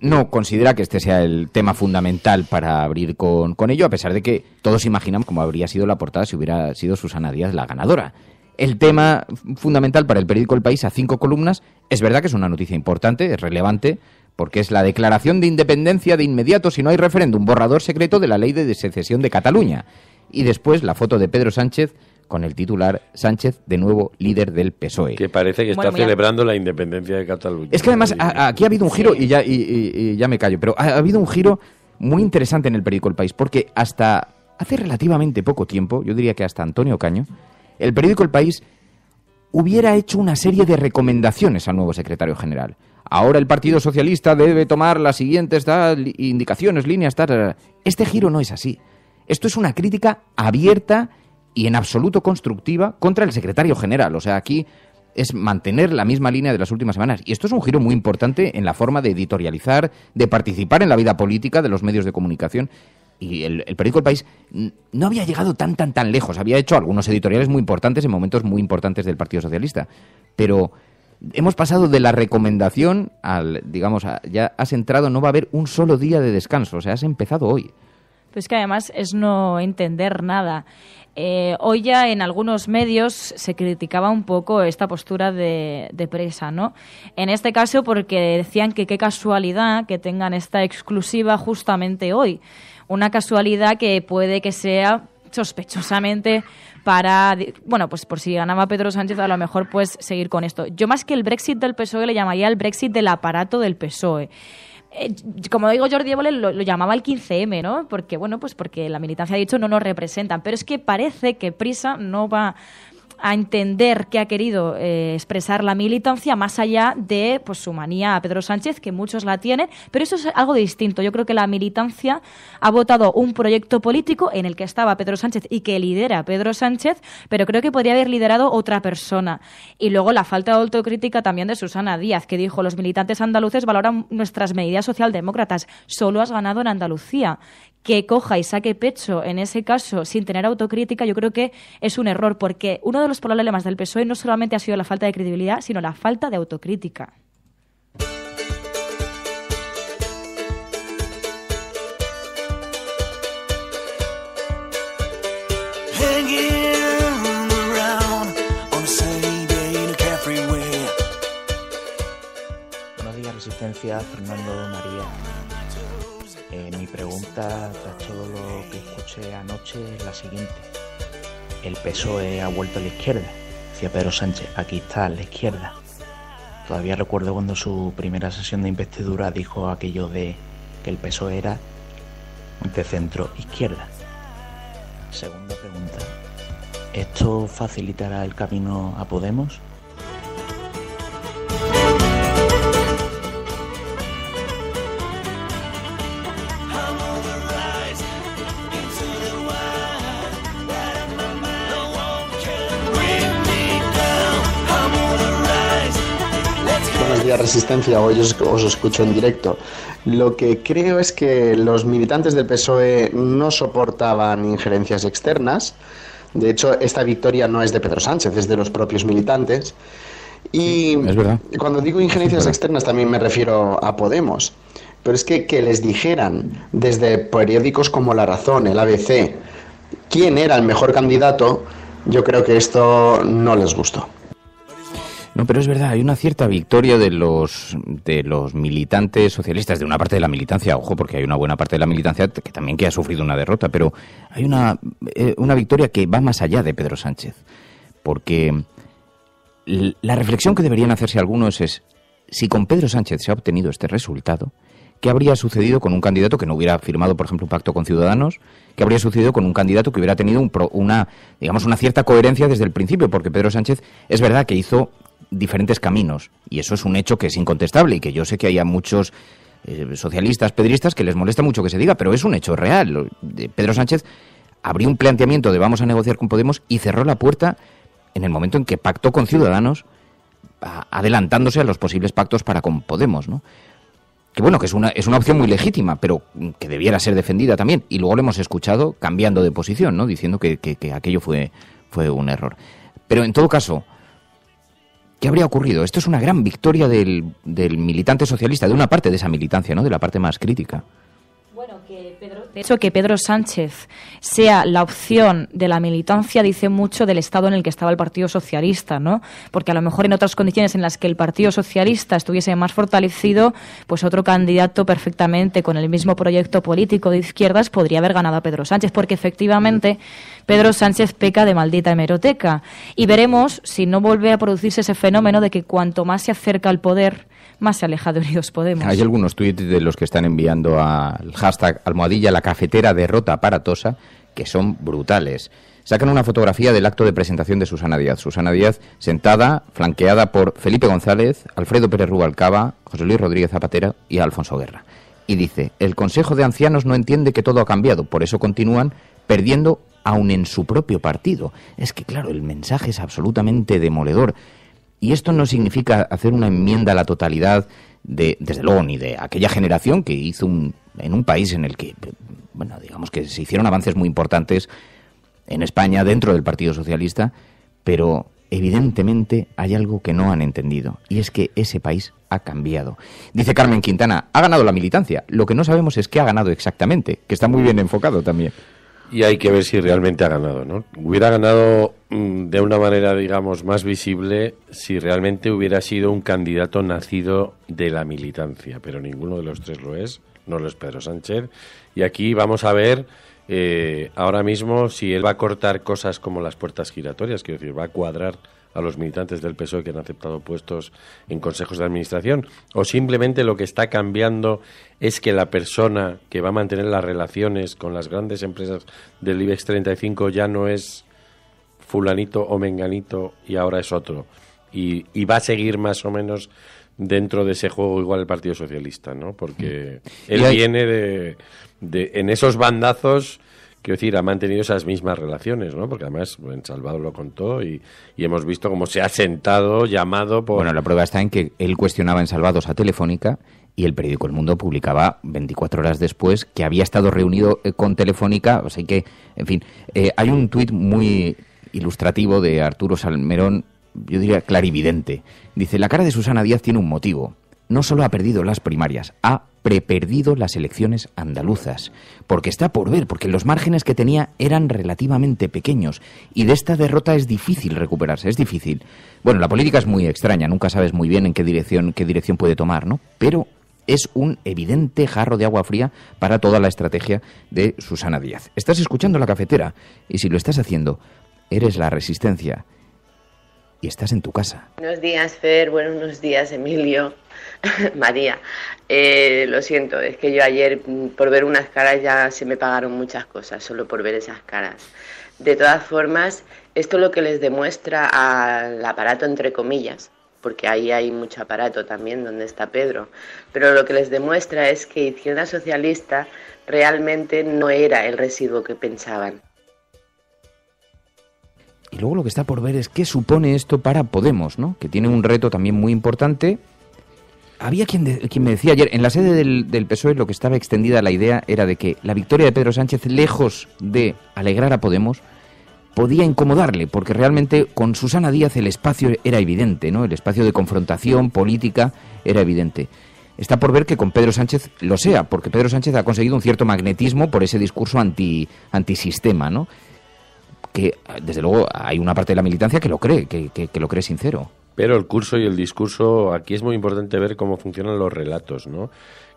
No considera que este sea el tema fundamental para abrir con ello, a pesar de que todos imaginamos cómo habría sido la portada si hubiera sido Susana Díaz la ganadora. El tema fundamental para el periódico El País, a 5 columnas, es verdad que es una noticia importante, es relevante, porque es la declaración de independencia de inmediato si no hay referéndum, borrador secreto de la ley de secesión de Cataluña. Y después la foto de Pedro Sánchez con el titular Sánchez de nuevo líder del PSOE. Que parece que está celebrando la independencia de Cataluña. Es que además aquí ha habido un giro, y ya me callo, pero ha habido un giro muy interesante en el periódico El País, porque hasta hace relativamente poco tiempo, yo diría que hasta Antonio Caño, el periódico El País hubiera hecho una serie de recomendaciones al nuevo secretario general. Ahora el Partido Socialista debe tomar las siguientes indicaciones, líneas, tal. Este giro no es así. Esto es una crítica abierta y en absoluto constructiva contra el secretario general. O sea, aquí es mantener la misma línea de las últimas semanas. Y esto es un giro muy importante en la forma de editorializar, de participar en la vida política de los medios de comunicación. Y el periódico El País no había llegado tan lejos. Había hecho algunos editoriales muy importantes en momentos muy importantes del Partido Socialista. Pero hemos pasado de la recomendación al, digamos, ya has entrado, no va a haber un solo día de descanso. O sea, has empezado hoy. Pues que además es no entender nada. Hoy ya en algunos medios se criticaba un poco esta postura de Prisa, ¿no? En este caso porque decían que qué casualidad que tengan esta exclusiva justamente hoy. Una casualidad que puede que sea sospechosamente para, bueno, pues por si ganaba Pedro Sánchez, a lo mejor pues seguir con esto. Yo más que el Brexit del PSOE le llamaría el Brexit del aparato del PSOE. Como digo, Jordi Évole lo llamaba el 15M, ¿no? Porque, bueno, pues porque la militancia ha dicho no nos representan. Pero es que parece que Prisa no va a entender qué ha querido expresar la militancia más allá de pues su manía a Pedro Sánchez, que muchos la tienen, pero eso es algo distinto. Yo creo que la militancia ha votado un proyecto político en el que estaba Pedro Sánchez y que lidera Pedro Sánchez, pero creo que podría haber liderado otra persona. Y luego la falta de autocrítica también de Susana Díaz, que dijo: los militantes andaluces valoran nuestras medidas socialdemócratas, solo has ganado en Andalucía. Que coja y saque pecho en ese caso sin tener autocrítica, yo creo que es un error, porque uno de los problemas del PSOE no solamente ha sido la falta de credibilidad, sino la falta de autocrítica. Buenos días, Resistencia, Fernando María. Mi pregunta, tras todo lo que escuché anoche, es la siguiente. El PSOE ha vuelto a la izquierda, decía Pedro Sánchez, aquí está la izquierda. Todavía recuerdo cuando su primera sesión de investidura dijo aquello de que el PSOE era de centro izquierda. Segunda pregunta, ¿esto facilitará el camino a Podemos? Buenos días, Resistencia. Hoy os escucho en directo. Lo que creo es que los militantes del PSOE no soportaban injerencias externas. De hecho, esta victoria no es de Pedro Sánchez, es de los propios militantes. Y es verdad. Cuando digo injerencias externas también me refiero a Podemos. Pero es que les dijeran desde periódicos como La Razón, el ABC, quién era el mejor candidato, yo creo que esto no les gustó. No, pero es verdad, hay una cierta victoria de los militantes socialistas, de una parte de la militancia, ojo, porque hay una buena parte de la militancia que también que ha sufrido una derrota, pero hay una victoria que va más allá de Pedro Sánchez, porque la reflexión que deberían hacerse algunos es, si con Pedro Sánchez se ha obtenido este resultado, ¿qué habría sucedido con un candidato que no hubiera firmado, por ejemplo, un pacto con Ciudadanos? ¿Qué habría sucedido con un candidato que hubiera tenido una cierta coherencia desde el principio? Porque Pedro Sánchez es verdad que hizo diferentes caminos, y eso es un hecho que es incontestable y que yo sé que hay a muchos socialistas, pedristas, que les molesta mucho que se diga, pero es un hecho real. Pedro Sánchez abrió un planteamiento de vamos a negociar con Podemos y cerró la puerta en el momento en que pactó con Ciudadanos, adelantándose a los posibles pactos para con Podemos, ¿no? Que bueno, que es una opción muy legítima, pero que debiera ser defendida también. Y luego lo hemos escuchado cambiando de posición, ¿no? Diciendo que aquello fue un error. Pero en todo caso, ¿qué habría ocurrido? Esto es una gran victoria del militante socialista, de una parte de esa militancia, ¿no? De la parte más crítica. Bueno, de hecho, que Pedro Sánchez sea la opción de la militancia dice mucho del estado en el que estaba el Partido Socialista, ¿no? Porque a lo mejor en otras condiciones en las que el Partido Socialista estuviese más fortalecido, pues otro candidato perfectamente con el mismo proyecto político de izquierdas podría haber ganado a Pedro Sánchez, porque efectivamente Pedro Sánchez peca de maldita hemeroteca. Y veremos si no vuelve a producirse ese fenómeno de que cuanto más se acerca al poder, más se aleja de Unidos Podemos. Hay algunos tuits de los que están enviando al hashtag almohadilla la cafetera derrota aparatosa que son brutales. Sacan una fotografía del acto de presentación de Susana Díaz. Susana Díaz sentada, flanqueada por Felipe González, Alfredo Pérez Rubalcaba, José Luis Rodríguez Zapatero y Alfonso Guerra. Y dice, el Consejo de Ancianos no entiende que todo ha cambiado, por eso continúan perdiendo aún en su propio partido. Es que claro, el mensaje es absolutamente demoledor. Y esto no significa hacer una enmienda a la totalidad desde luego, ni de aquella generación que hizo en un país en el que, bueno, digamos que se hicieron avances muy importantes en España dentro del Partido Socialista, pero evidentemente hay algo que no han entendido, y es que ese país ha cambiado. Dice Carmen Quintana, ha ganado la militancia. Lo que no sabemos es qué ha ganado exactamente, que está muy bien enfocado también. Y hay que ver si realmente ha ganado, ¿no? Hubiera ganado de una manera, digamos, más visible si realmente hubiera sido un candidato nacido de la militancia, pero ninguno de los tres lo es, no lo es Pedro Sánchez. Y aquí vamos a ver ahora mismo si él va a cortar cosas como las puertas giratorias, quiero decir, va a cuadrar a los militantes del PSOE que han aceptado puestos en consejos de administración, o simplemente lo que está cambiando es que la persona que va a mantener las relaciones con las grandes empresas del IBEX 35 ya no es fulanito o menganito y ahora es otro, y va a seguir más o menos dentro de ese juego igual el Partido Socialista, ¿no? Porque él viene de en esos bandazos. Quiero decir, ha mantenido esas mismas relaciones, ¿no? Porque además en Salvador lo contó y hemos visto cómo se ha sentado, llamado por... Bueno, la prueba está en que él cuestionaba en Salvados a Telefónica y el periódico El Mundo publicaba 24 horas después que había estado reunido con Telefónica, o sea que, en fin, hay un tuit muy ilustrativo de Arturo Salmerón, yo diría clarividente. Dice, la cara de Susana Díaz tiene un motivo. No solo ha perdido las primarias, ha preperdido las elecciones andaluzas, porque está por ver, porque los márgenes que tenía eran relativamente pequeños, y de esta derrota es difícil recuperarse, es difícil. Bueno, la política es muy extraña, nunca sabes muy bien en qué dirección puede tomar, ¿no? Pero es un evidente jarro de agua fría para toda la estrategia de Susana Díaz. Estás escuchando La Cafetera, y si lo estás haciendo, eres la Resistencia, y estás en tu casa. Buenos días, Fer, buenos días, Emilio, María. Lo siento, es que yo ayer por ver unas caras ya se me pagaron muchas cosas, solo por ver esas caras. De todas formas, esto lo que les demuestra al aparato, entre comillas, porque ahí hay mucho aparato también donde está Pedro, pero lo que les demuestra es que Izquierda Socialista realmente no era el residuo que pensaban. Y luego lo que está por ver es qué supone esto para Podemos, ¿no? Que tiene un reto también muy importante. Había quien me decía ayer, en la sede del PSOE lo que estaba extendida la idea era de que la victoria de Pedro Sánchez, lejos de alegrar a Podemos, podía incomodarle, porque realmente con Susana Díaz el espacio era evidente, ¿no? El espacio de confrontación política era evidente. Está por ver que con Pedro Sánchez lo sea, porque Pedro Sánchez ha conseguido un cierto magnetismo por ese discurso antisistema, ¿no? Que desde luego hay una parte de la militancia que lo cree, que lo cree sincero. Pero el curso y el discurso, aquí es muy importante ver cómo funcionan los relatos, ¿no?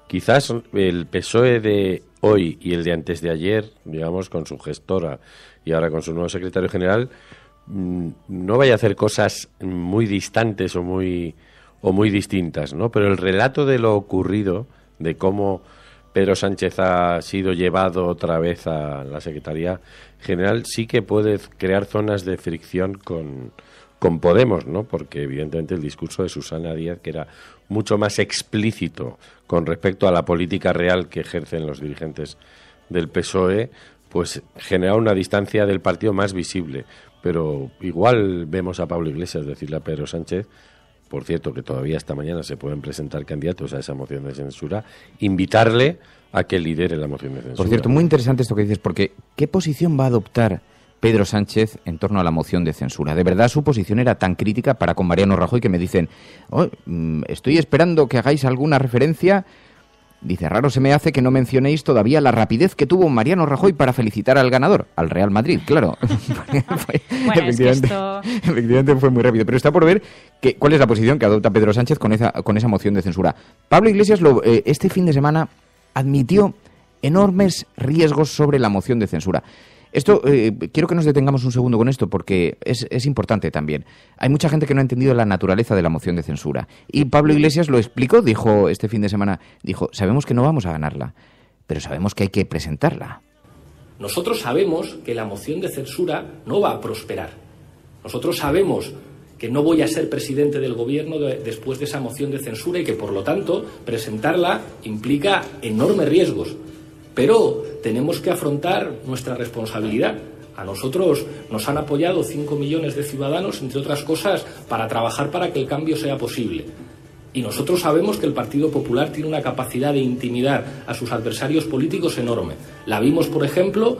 Quizás el PSOE de hoy y el de antes de ayer, digamos, con su gestora y ahora con su nuevo secretario general, no vaya a hacer cosas muy distantes o muy o muy distintas, ¿no? Pero el relato de lo ocurrido, de cómo Pedro Sánchez ha sido llevado otra vez a la Secretaría General, sí que puede crear zonas de fricción con Podemos, ¿no? Porque evidentemente el discurso de Susana Díaz, que era mucho más explícito con respecto a la política real que ejercen los dirigentes del PSOE, pues genera una distancia del partido más visible. Pero igual vemos a Pablo Iglesias decirle a Pedro Sánchez, por cierto, que todavía esta mañana se pueden presentar candidatos a esa moción de censura, invitarle a que lidere la moción de censura. Por cierto, muy interesante esto que dices, porque ¿qué posición va a adoptar Pedro Sánchez en torno a la moción de censura? De verdad, su posición era tan crítica para con Mariano Rajoy que me dicen, estoy esperando que hagáis alguna referencia. Dice, raro se me hace que no mencionéis todavía la rapidez que tuvo Mariano Rajoy para felicitar al ganador, al Real Madrid, claro. Bueno, efectivamente fue muy rápido. Pero está por ver cuál es la posición que adopta Pedro Sánchez con esa moción de censura. Pablo Iglesias este fin de semana admitió enormes riesgos sobre la moción de censura. Esto, quiero que nos detengamos un segundo con esto porque es importante también. Hay mucha gente que no ha entendido la naturaleza de la moción de censura. Y Pablo Iglesias lo explicó, dijo este fin de semana, sabemos que no vamos a ganarla, pero sabemos que hay que presentarla. Nosotros sabemos que la moción de censura no va a prosperar. Nosotros sabemos que no voy a ser presidente del gobierno después de esa moción de censura y que, por lo tanto, presentarla implica enormes riesgos. Pero tenemos que afrontar nuestra responsabilidad. A nosotros nos han apoyado 5 millones de ciudadanos, entre otras cosas, para trabajar para que el cambio sea posible. Y nosotros sabemos que el Partido Popular tiene una capacidad de intimidar a sus adversarios políticos enorme. La vimos, por ejemplo,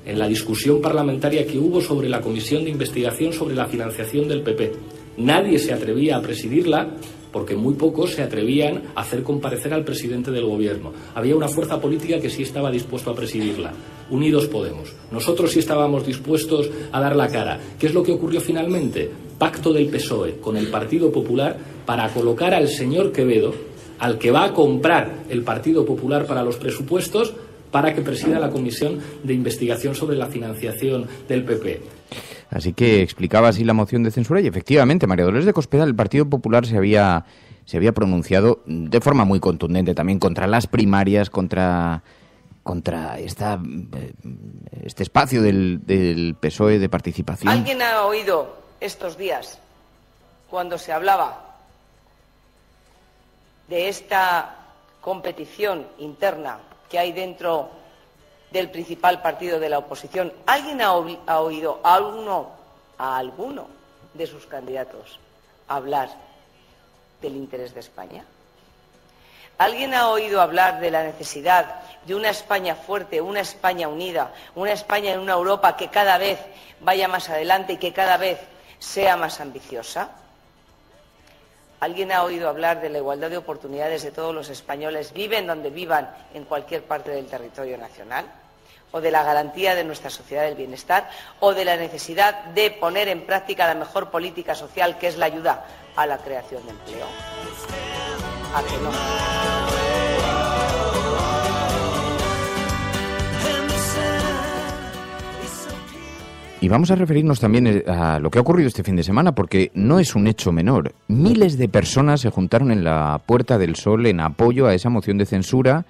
en la discusión parlamentaria que hubo sobre la comisión de investigación sobre la financiación del PP. Nadie se atrevía a presidirla porque muy pocos se atrevían a hacer comparecer al presidente del gobierno. Había una fuerza política que sí estaba dispuesto a presidirla, Unidos Podemos. Nosotros sí estábamos dispuestos a dar la cara. ¿Qué es lo que ocurrió finalmente? Pacto del PSOE con el Partido Popular para colocar al señor Quevedo, al que va a comprar el Partido Popular para los presupuestos, para que presida la comisión de investigación sobre la financiación del PP. Así que explicaba así la moción de censura y efectivamente, María Dolores de Cospedal, el Partido Popular se había pronunciado de forma muy contundente también contra las primarias, contra este espacio del PSOE de participación. ¿Alguien ha oído estos días cuando se hablaba de esta competición interna que hay dentro del principal partido de la oposición? ¿Alguien ha oído a alguno de sus candidatos hablar del interés de España? ¿Alguien ha oído hablar de la necesidad de una España fuerte, una España unida, una España en una Europa que cada vez vaya más adelante y que cada vez sea más ambiciosa? ¿Alguien ha oído hablar de la igualdad de oportunidades de todos los españoles, viven donde vivan, en cualquier parte del territorio nacional? ¿O de la garantía de nuestra sociedad del bienestar? ¿O de la necesidad de poner en práctica la mejor política social, que es la ayuda a la creación de empleo? ¿A que no? Y vamos a referirnos también a lo que ha ocurrido este fin de semana, porque no es un hecho menor. Miles de personas se juntaron en la Puerta del Sol en apoyo a esa moción de censura.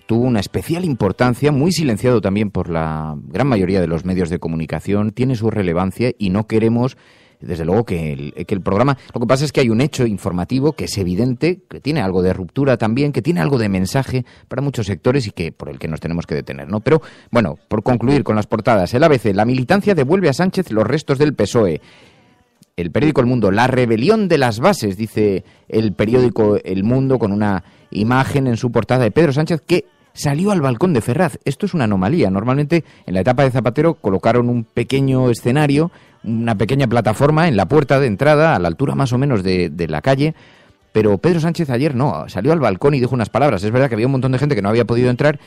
Tuvo una especial importancia, muy silenciado también por la gran mayoría de los medios de comunicación. Tiene su relevancia y no queremos, desde luego, que el programa... Lo que pasa es que hay un hecho informativo que es evidente, que tiene algo de ruptura también, que tiene algo de mensaje para muchos sectores y por el que nos tenemos que detener, ¿no? Pero, bueno, por concluir con las portadas, el ABC, la militancia devuelve a Sánchez los restos del PSOE. El periódico El Mundo, la rebelión de las bases, dice el periódico El Mundo, con una imagen en su portada de Pedro Sánchez que salió al balcón de Ferraz. Esto es una anomalía. Normalmente en la etapa de Zapatero colocaron un pequeño escenario, una pequeña plataforma en la puerta de entrada, a la altura más o menos de la calle, pero Pedro Sánchez ayer no, salió al balcón y dijo unas palabras. Es verdad que había un montón de gente que no había podido entrar,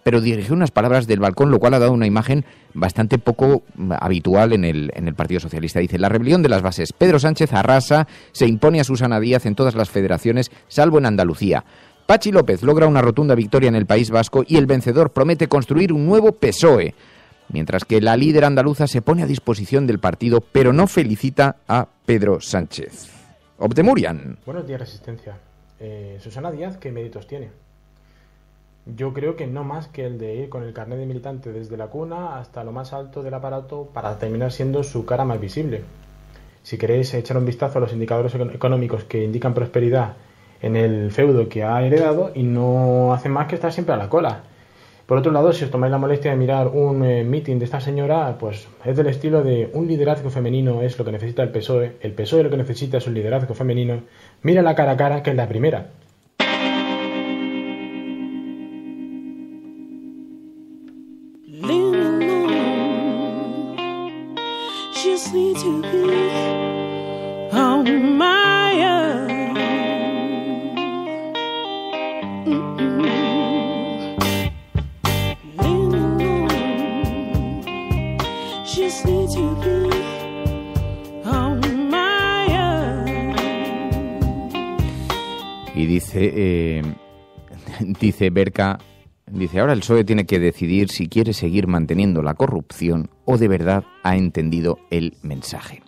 pero dirigió unas palabras del balcón, lo cual ha dado una imagen bastante poco habitual en el Partido Socialista. Dice, la rebelión de las bases. Pedro Sánchez arrasa, se impone a Susana Díaz en todas las federaciones, salvo en Andalucía. Patxi López logra una rotunda victoria en el País Vasco y el vencedor promete construir un nuevo PSOE, mientras que la líder andaluza se pone a disposición del partido, pero no felicita a Pedro Sánchez. Optemurian. Buenos días, Resistencia. Susana Díaz, ¿qué méritos tiene? Yo creo que no más que el de ir con el carnet de militante desde la cuna hasta lo más alto del aparato para terminar siendo su cara más visible. Si queréis echar un vistazo a los indicadores económicos que indican prosperidad en el feudo que ha heredado, y no hacen más que estar siempre a la cola. Por otro lado, si os tomáis la molestia de mirar un meeting de esta señora, pues es del estilo de: un liderazgo femenino es lo que necesita el PSOE lo que necesita es un liderazgo femenino, mira la cara a cara que es la primera. Y dice Berka, ahora el PSOE tiene que decidir si quiere seguir manteniendo la corrupción o de verdad ha entendido el mensaje.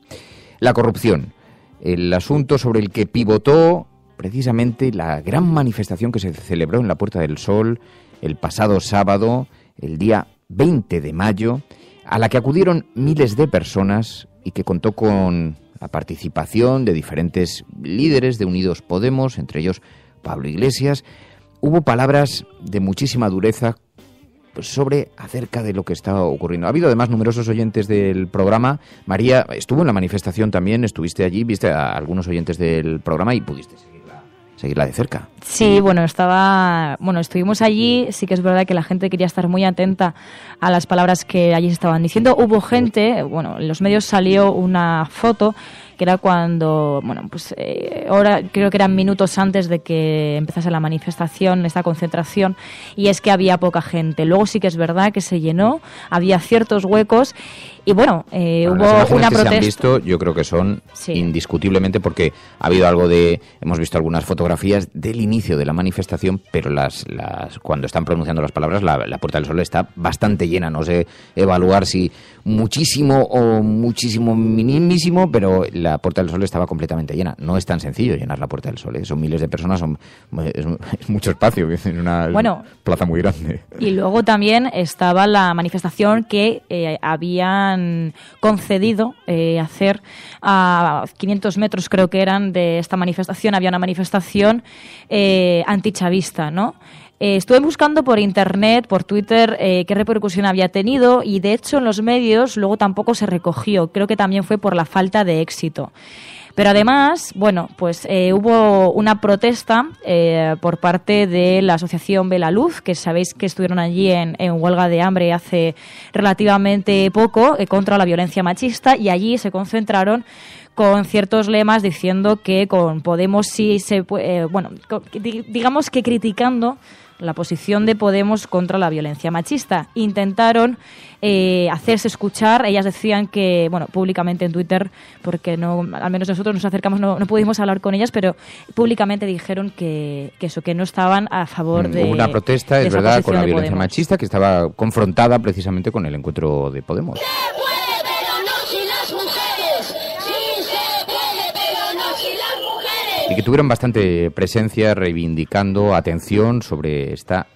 La corrupción, el asunto sobre el que pivotó precisamente la gran manifestación que se celebró en la Puerta del Sol el pasado sábado, el día 20 de mayo, a la que acudieron miles de personas y que contó con la participación de diferentes líderes de Unidos Podemos, entre ellos Pablo Iglesias. Hubo palabras de muchísima dureza acerca de lo que estaba ocurriendo. Ha habido además numerosos oyentes del programa. María estuvo en la manifestación también, estuviste allí, viste a algunos oyentes del programa y pudiste seguirla de cerca. Sí, estuvimos allí. Sí que es verdad que la gente quería estar muy atenta a las palabras que allí se estaban diciendo. Hubo gente, en los medios salió una foto que era cuando, ahora creo que eran minutos antes de que empezase la manifestación, esta concentración, y es que había poca gente. Luego sí que es verdad que se llenó, había ciertos huecos y hubo las una que protesta. Se han visto, yo creo que son indiscutiblemente, porque ha habido hemos visto algunas fotografías del inicio de la manifestación, pero cuando están pronunciando las palabras, la Puerta del Sol está bastante llena. No sé evaluar si muchísimo o muchísimo minimísimo, pero la Puerta del Sol estaba completamente llena. No es tan sencillo llenar la Puerta del Sol, ¿eh? Son miles de personas, es mucho espacio en una plaza muy grande. Y luego también estaba la manifestación que habían concedido hacer a 500 metros, creo que eran, de esta manifestación. Había una manifestación antichavista, ¿no? Estuve buscando por internet, por Twitter, qué repercusión había tenido, y de hecho en los medios luego tampoco se recogió. Creo que también fue por la falta de éxito. Pero además, hubo una protesta por parte de la asociación Ve la Luz, que sabéis que estuvieron allí en huelga de hambre hace relativamente poco, contra la violencia machista, y allí se concentraron con ciertos lemas diciendo que con Podemos sí se puede, digamos que criticando la posición de Podemos contra la violencia machista. Intentaron hacerse escuchar. Ellas decían que, públicamente en Twitter, porque al menos nosotros nos acercamos, no pudimos hablar con ellas, pero públicamente dijeron que no estaban a favor de una protesta, de es verdad, con la violencia machista, que estaba confrontada precisamente con el encuentro de Podemos. Y que tuvieron bastante presencia reivindicando atención sobre esta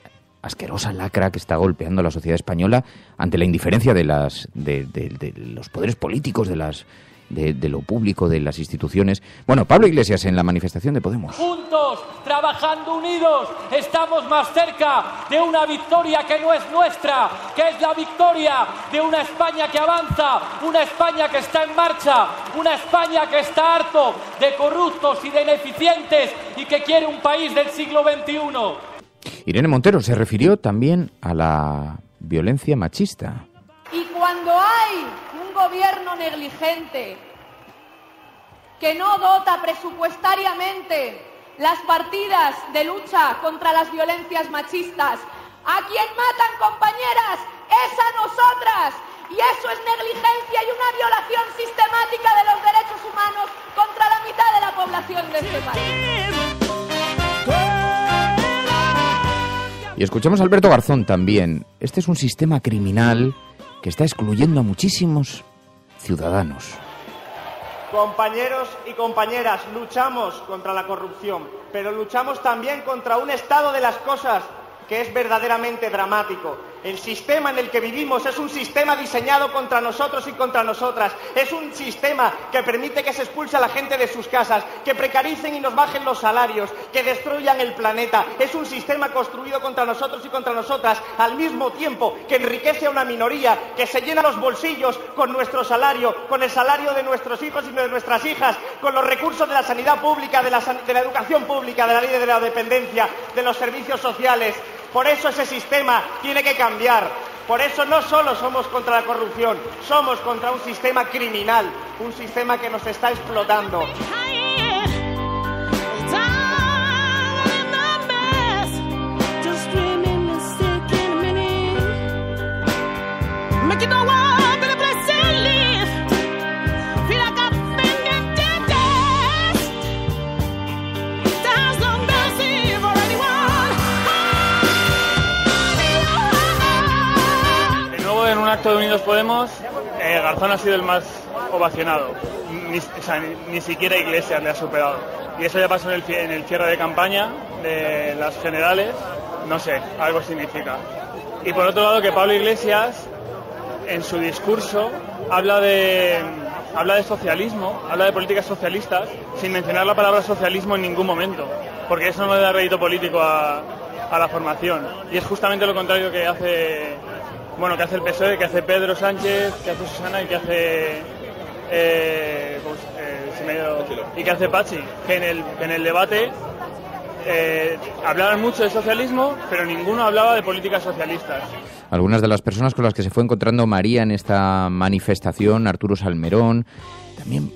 asquerosa lacra que está golpeando a la sociedad española ante la indiferencia de los poderes políticos, de lo público, de las instituciones. Pablo Iglesias en la manifestación de Podemos. Juntos, trabajando unidos, estamos más cerca de una victoria que no es nuestra, que es la victoria de una España que avanza, una España que está en marcha, una España que está harto de corruptos y de ineficientes y que quiere un país del siglo XXI. Irene Montero se refirió también a la violencia machista. Y cuando hay un gobierno negligente que no dota presupuestariamente las partidas de lucha contra las violencias machistas, a quien matan, compañeras, es a nosotras. Y eso es negligencia y una violación sistemática de los derechos humanos contra la mitad de la población de este país. Y escuchamos a Alberto Garzón también. Este es un sistema criminal que está excluyendo a muchísimos ciudadanos. Compañeros y compañeras, luchamos contra la corrupción, pero luchamos también contra un estado de las cosas que es verdaderamente dramático. El sistema en el que vivimos es un sistema diseñado contra nosotros y contra nosotras. Es un sistema que permite que se expulse a la gente de sus casas, que precaricen y nos bajen los salarios, que destruyan el planeta. Es un sistema construido contra nosotros y contra nosotras, al mismo tiempo que enriquece a una minoría, que se llena los bolsillos con nuestro salario, con el salario de nuestros hijos y de nuestras hijas, con los recursos de la sanidad pública, de la educación pública, de la ley de la dependencia, de los servicios sociales. Por eso ese sistema tiene que cambiar. Por eso no solo somos contra la corrupción, somos contra un sistema criminal, un sistema que nos está explotando. En un acto de Unidos Podemos, Garzón ha sido el más ovacionado. Ni siquiera Iglesias le ha superado. Y eso ya pasó en el cierre de campaña de las generales. No sé, algo significa. Y por otro lado, que Pablo Iglesias, en su discurso, habla de socialismo, habla de políticas socialistas, sin mencionar la palabra socialismo en ningún momento, porque eso no le da rédito político a la formación. Y es justamente lo contrario que hace el PSOE, que hace Pedro Sánchez, que hace Susana y que hace y que hace Patxi, que en el debate hablaban mucho de socialismo, pero ninguno hablaba de políticas socialistas. Algunas de las personas con las que se fue encontrando María en esta manifestación, Arturo Salmerón, también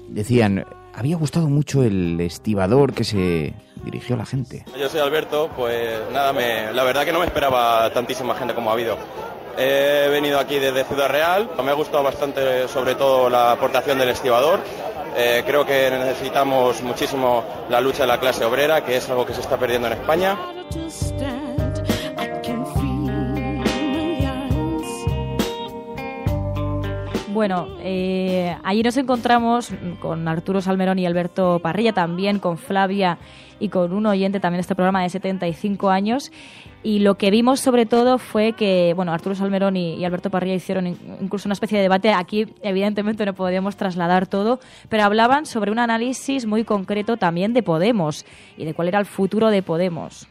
decían, había gustado mucho el estibador que se dirigió a la gente. Yo soy Alberto, pues nada, la verdad que no me esperaba tantísima gente como ha habido. He venido aquí desde Ciudad Real, me ha gustado bastante sobre todo la aportación del estibador. Creo que necesitamos muchísimo la lucha de la clase obrera, que es algo que se está perdiendo en España. Bueno, allí nos encontramos con Arturo Salmerón y Alberto Parrilla, también con Flavia y con un oyente también de este programa de 75 años. Y lo que vimos sobre todo fue que, Arturo Salmerón y Alberto Parrilla hicieron incluso una especie de debate. Aquí, evidentemente, no podíamos trasladar todo, pero hablaban sobre un análisis muy concreto también de Podemos y de cuál era el futuro de Podemos.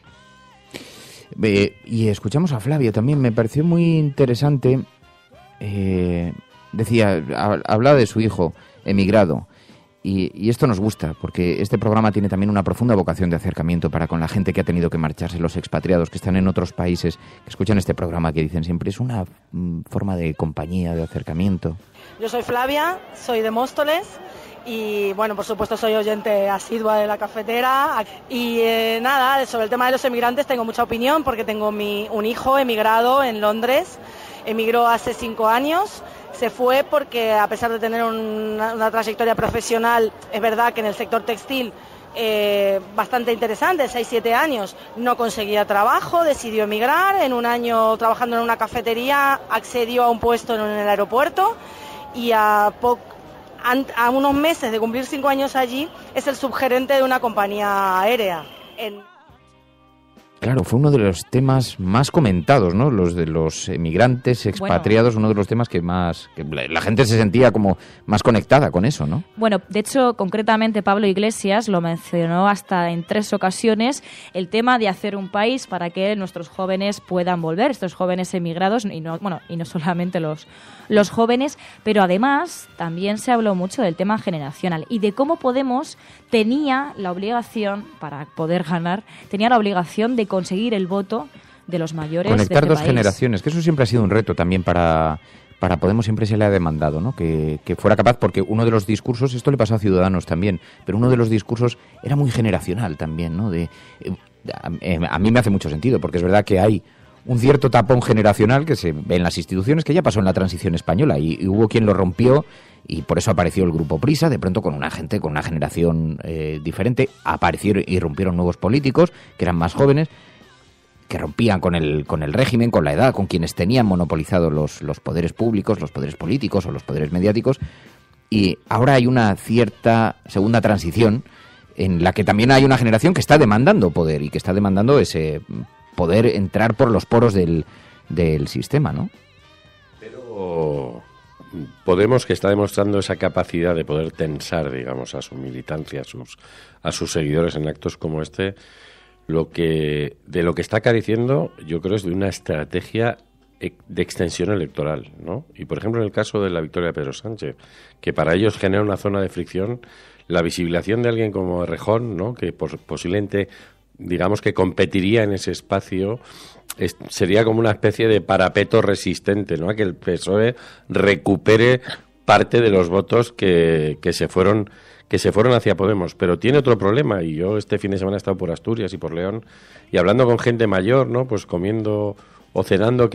Y escuchamos a Flavia también, me pareció muy interesante. Decía, hablaba de su hijo emigrado. Y esto nos gusta, porque este programa tiene también una profunda vocación de acercamiento para con la gente que ha tenido que marcharse, los expatriados que están en otros países, que escuchan este programa, que dicen siempre es una forma de compañía, de acercamiento. Yo soy Flavia, soy de Móstoles y, por supuesto soy oyente asidua de la cafetera. Y nada, sobre el tema de los emigrantes tengo mucha opinión, porque tengo un hijo emigrado en Londres, emigró hace 5 años. Se fue porque, a pesar de tener una trayectoria profesional, es verdad que en el sector textil bastante interesante, 6-7 años, no conseguía trabajo, decidió emigrar. En un año trabajando en una cafetería accedió a un puesto en el aeropuerto y a unos meses de cumplir 5 años allí es el subgerente de una compañía aérea. Claro, fue uno de los temas más comentados, ¿no? Los de los emigrantes, expatriados, uno de los temas que la gente se sentía como más conectada con eso, ¿no? Bueno, de hecho, concretamente Pablo Iglesias lo mencionó hasta en 3 ocasiones, el tema de hacer un país para que nuestros jóvenes puedan volver, estos jóvenes emigrados, y no solamente los jóvenes, pero además también se habló mucho del tema generacional y de cómo Podemos tenía la obligación, para poder ganar, de conseguir el voto de los mayores. Conectar de dos país. Generaciones, que eso siempre ha sido un reto también para Podemos, siempre se le ha demandado, ¿no? Que fuera capaz, porque uno de los discursos, esto le pasó a Ciudadanos también, pero uno de los discursos era muy generacional también, ¿no? A mí me hace mucho sentido, porque es verdad que hay un cierto tapón generacional que se ve en las instituciones, que ya pasó en la transición española y hubo quien lo rompió, y por eso apareció el Grupo Prisa, de pronto con una generación diferente, aparecieron y rompieron nuevos políticos que eran más jóvenes, que rompían con el régimen, con la edad, con quienes tenían monopolizados los poderes públicos, los poderes políticos o los poderes mediáticos, y ahora hay una cierta segunda transición en la que también hay una generación que está demandando poder y que está demandando ese poder entrar por los poros del sistema, ¿no? Pero Podemos, que está demostrando esa capacidad de poder tensar, digamos, a su militancia, a sus seguidores en actos como este, de lo que está careciendo, yo creo, es de una estrategia de extensión electoral, ¿no? Y, por ejemplo, en el caso de la victoria de Pedro Sánchez, que para ellos genera una zona de fricción, la visibilización de alguien como Errejón, ¿no?, que posiblemente, digamos, que competiría en ese espacio, sería como una especie de parapeto resistente, ¿no?, a que el PSOE recupere parte de los votos que se fueron hacia Podemos. Pero tiene otro problema, y yo este fin de semana he estado por Asturias y por León, y hablando con gente mayor, ¿no?, pues comiendo o cenando,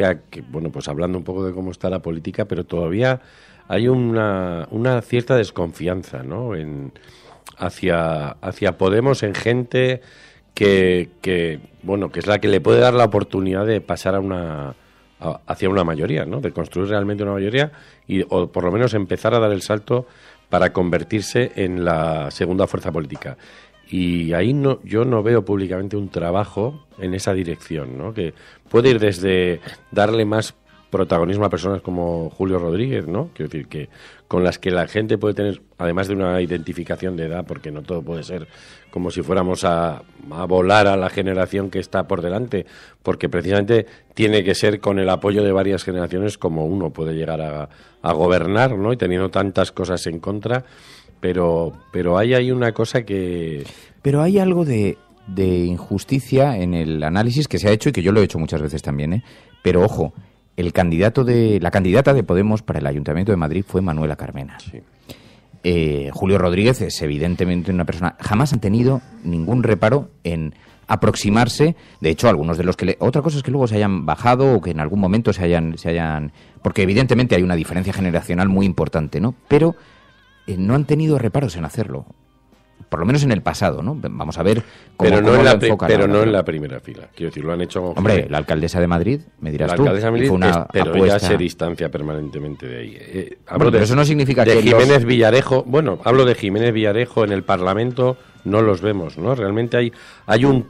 bueno, pues hablando un poco de cómo está la política, pero todavía hay una cierta desconfianza, ¿no?, hacia Podemos, en gente que bueno, que es la que le puede dar la oportunidad de pasar hacia una mayoría, ¿no?, de construir realmente una mayoría, o por lo menos empezar a dar el salto para convertirse en la segunda fuerza política. Y ahí yo no veo públicamente un trabajo en esa dirección, ¿no?, que puede ir desde darle más protagonismo a personas como Julio Rodríguez, ¿no?, quiero decir, que con las que la gente puede tener, además de una identificación de edad, porque no todo puede ser como si fuéramos a volar a la generación que está por delante, porque precisamente tiene que ser con el apoyo de varias generaciones como uno puede llegar a gobernar, ¿no?, y teniendo tantas cosas en contra, pero ahí hay una cosa que... Pero hay algo de injusticia en el análisis que se ha hecho y que yo lo he hecho muchas veces también, ¿eh? Pero ojo, la candidata de Podemos para el Ayuntamiento de Madrid fue Manuela Carmena. Sí. Julio Rodríguez es evidentemente una persona... Jamás han tenido ningún reparo en aproximarse. De hecho, algunos de los que... Otra cosa es que luego se hayan bajado o que en algún momento se hayan... Porque evidentemente hay una diferencia generacional muy importante, ¿no? Pero no han tenido reparos en hacerlo. Por lo menos en el pasado, ¿no? Vamos a ver cómo no en la primera fila. Quiero decir, lo han hecho... Hombre, la alcaldesa de Madrid, me dirás tú. La alcaldesa de Madrid, fue una pero apuesta... ella se distancia permanentemente de ahí. Pero eso no significa que Jiménez Villarejo, bueno, hablo de Jiménez Villarejo en el Parlamento, no los vemos, ¿no? Realmente hay un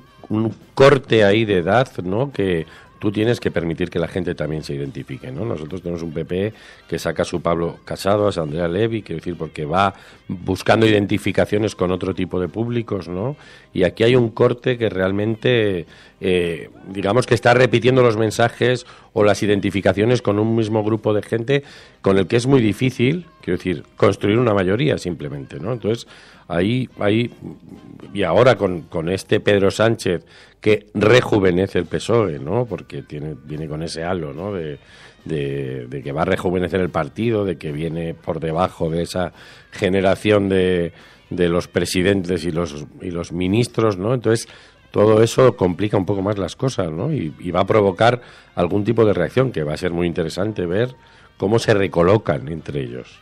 corte ahí de edad, ¿no?, que tú tienes que permitir que la gente también se identifique, ¿no? Nosotros tenemos un PP que saca a su Pablo Casado, a su Andrea Levy, quiero decir, porque va buscando identificaciones con otro tipo de públicos, ¿no? Y aquí hay un corte que realmente, digamos que está repitiendo los mensajes o las identificaciones con un mismo grupo de gente con el que es muy difícil, quiero decir, construir una mayoría simplemente, ¿no? Entonces, ahí y ahora con este Pedro Sánchez que rejuvenece el PSOE, ¿no?, porque viene con ese halo, ¿no?, de que va a rejuvenecer el partido, de que viene por debajo de esa generación de los presidentes y los ministros, ¿no? Entonces, todo eso complica un poco más las cosas, ¿no? Y va a provocar algún tipo de reacción que va a ser muy interesante ver cómo se recolocan entre ellos.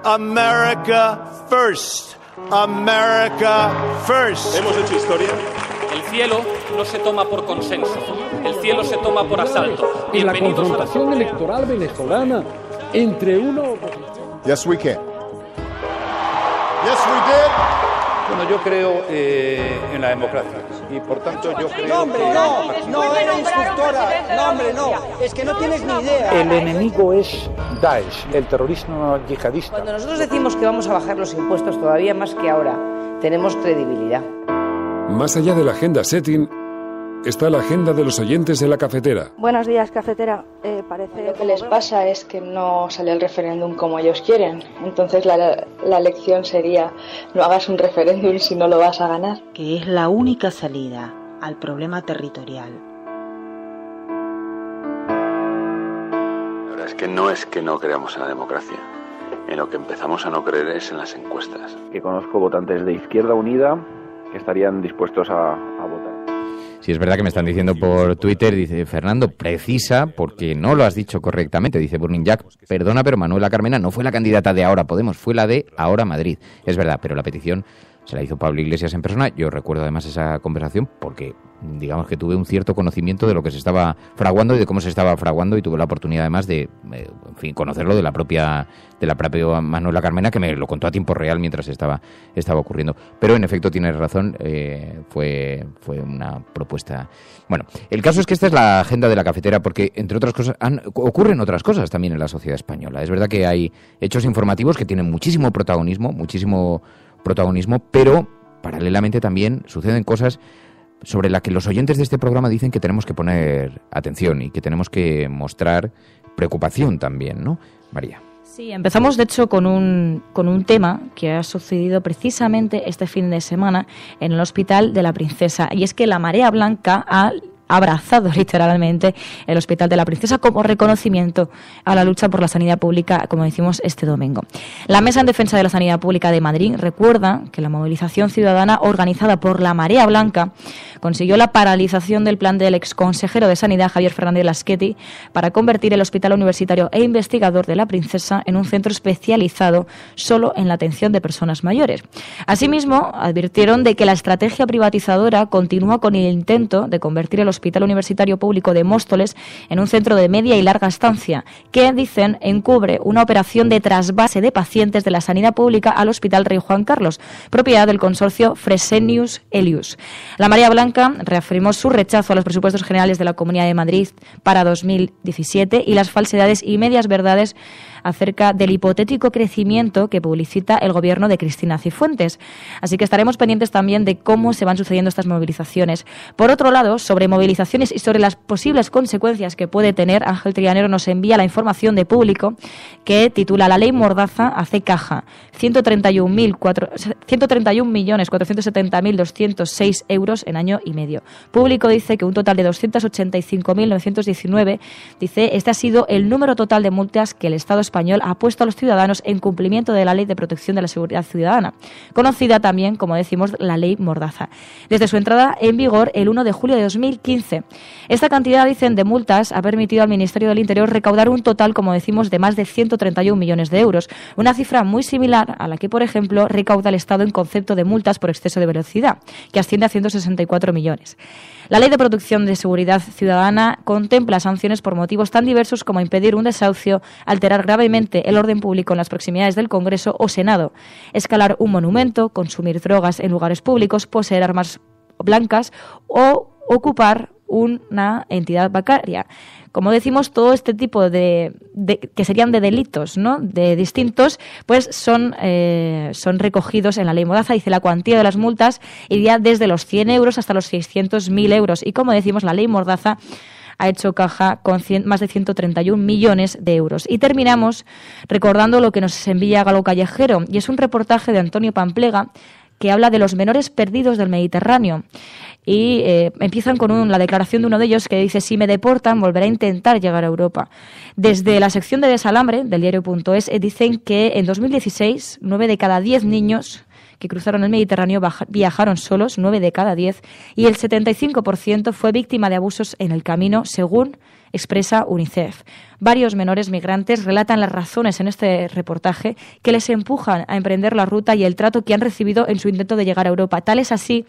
America first. America first. Hemos hecho historia. El cielo no se toma por consenso, el cielo se toma por asalto. Y la confrontación electoral venezolana entre uno... Yes, we can. Yes, we did. Bueno, yo creo en la democracia y por tanto yo creo no, eres instructora, no, es que no tienes ni idea. El enemigo es Daesh, el terrorismo yihadista. Cuando nosotros decimos que vamos a bajar los impuestos todavía más que ahora, tenemos credibilidad. Más allá de la agenda setting, está la agenda de los oyentes de la cafetera. Buenos días, cafetera. Parece lo que les pasa es que no sale el referéndum como ellos quieren. Entonces la lección sería: no hagas un referéndum si no lo vas a ganar. Que es la única salida al problema territorial. Es que no creamos en la democracia. En lo que empezamos a no creer es en las encuestas. Que conozco votantes de Izquierda Unida que estarían dispuestos a votar. Sí, es verdad que me están diciendo por Twitter, dice Fernando, precisa porque no lo has dicho correctamente, dice Burning Jack, perdona, pero Manuela Carmena no fue la candidata de Ahora Podemos, fue la de Ahora Madrid. Es verdad, pero la petición se la hizo Pablo Iglesias en persona. Yo recuerdo además esa conversación porque, digamos que tuve un cierto conocimiento de lo que se estaba fraguando y de cómo se estaba fraguando, y tuve la oportunidad además de, en fin, conocerlo de la propia Manuela Carmena, que me lo contó a tiempo real mientras estaba ocurriendo. Pero en efecto tienes razón, fue una propuesta. Bueno, el caso es que esta es la agenda de la cafetera porque, entre otras cosas, ocurren otras cosas también en la sociedad española. Es verdad que hay hechos informativos que tienen muchísimo protagonismo, pero paralelamente también suceden cosas sobre las que los oyentes de este programa dicen que tenemos que poner atención y que tenemos que mostrar preocupación también, ¿no, María? Sí, empezamos de hecho con un tema que ha sucedido precisamente este fin de semana en el Hospital de la Princesa, y es que la marea blanca ha abrazado literalmente el Hospital de la Princesa como reconocimiento a la lucha por la sanidad pública, como decimos este domingo. La Mesa en Defensa de la Sanidad Pública de Madrid recuerda que la movilización ciudadana organizada por la Marea Blanca consiguió la paralización del plan del exconsejero de Sanidad, Javier Fernández Lasqueti, para convertir el Hospital Universitario e Investigador de la Princesa en un centro especializado solo en la atención de personas mayores. Asimismo, advirtieron de que la estrategia privatizadora continúa con el intento de convertir el Hospital Universitario Público de Móstoles en un centro de media y larga estancia, que, dicen, encubre una operación de trasvase de pacientes de la sanidad pública al Hospital Rey Juan Carlos, propiedad del consorcio Fresenius Helios. La Marea Blanca reafirmó su rechazo a los presupuestos generales de la Comunidad de Madrid para 2017 y las falsedades y medias verdades acerca del hipotético crecimiento que publicita el gobierno de Cristina Cifuentes. Así que estaremos pendientes también de cómo se van sucediendo estas movilizaciones. Por otro lado, sobre movilizaciones y sobre las posibles consecuencias que puede tener, Ángel Trianero nos envía la información de Público, que titula La ley Mordaza hace caja. 131.470.206 euros en año y medio. Público dice que un total de 285.919, dice, este ha sido el número total de multas que el Estado español ha puesto a los ciudadanos en cumplimiento de la Ley de Protección de la Seguridad Ciudadana, conocida también, como decimos, la Ley Mordaza, desde su entrada en vigor el 1 de julio de 2015. Esta cantidad, dicen, de multas ha permitido al Ministerio del Interior recaudar un total, como decimos, de más de 131 millones de euros, una cifra muy similar a la que, por ejemplo, recauda el Estado en concepto de multas por exceso de velocidad, que asciende a 164 millones. La Ley de Protección de Seguridad Ciudadana contempla sanciones por motivos tan diversos como impedir un desahucio, alterar gravemente el orden público en las proximidades del Congreso o Senado, escalar un monumento, consumir drogas en lugares públicos, poseer armas blancas o ocupar una entidad bancaria. Como decimos, todo este tipo de que serían de delitos, ¿no?, de distintos, pues son recogidos en la Ley Mordaza. Dice, la cuantía de las multas iría desde los 100 euros hasta los 600.000 euros. Y como decimos, la Ley Mordaza ha hecho caja con más de 131 millones de euros. Y terminamos recordando lo que nos envía Galo Callejero, y es un reportaje de Antonio Pamplega que habla de los menores perdidos del Mediterráneo. Y empiezan con la declaración de uno de ellos que dice: si me deportan, volveré a intentar llegar a Europa. Desde la sección de Desalambre del diario.es dicen que en 2016 9 de cada 10 niños que cruzaron el Mediterráneo viajaron solos, 9 de cada 10, y el 75% fue víctima de abusos en el camino, según expresa UNICEF. Varios menores migrantes relatan las razones en este reportaje que les empujan a emprender la ruta y el trato que han recibido en su intento de llegar a Europa. Tal es así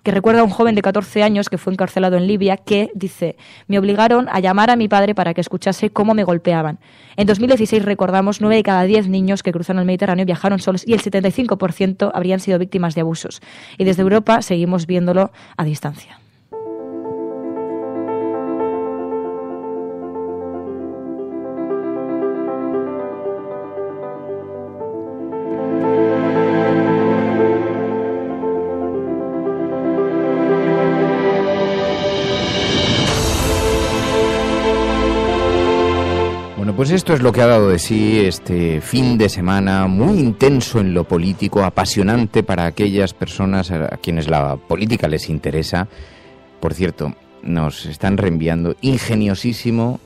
que recuerda a un joven de 14 años que fue encarcelado en Libia que dice: me obligaron a llamar a mi padre para que escuchase cómo me golpeaban. En 2016, recordamos, 9 de cada 10 niños que cruzaron el Mediterráneo viajaron solos y el 75% habrían sido víctimas de abusos. Y desde Europa seguimos viéndolo a distancia. Pues esto es lo que ha dado de sí este fin de semana, muy intenso en lo político, apasionante para aquellas personas a quienes la política les interesa. Por cierto, nos están reenviando ingeniosísimo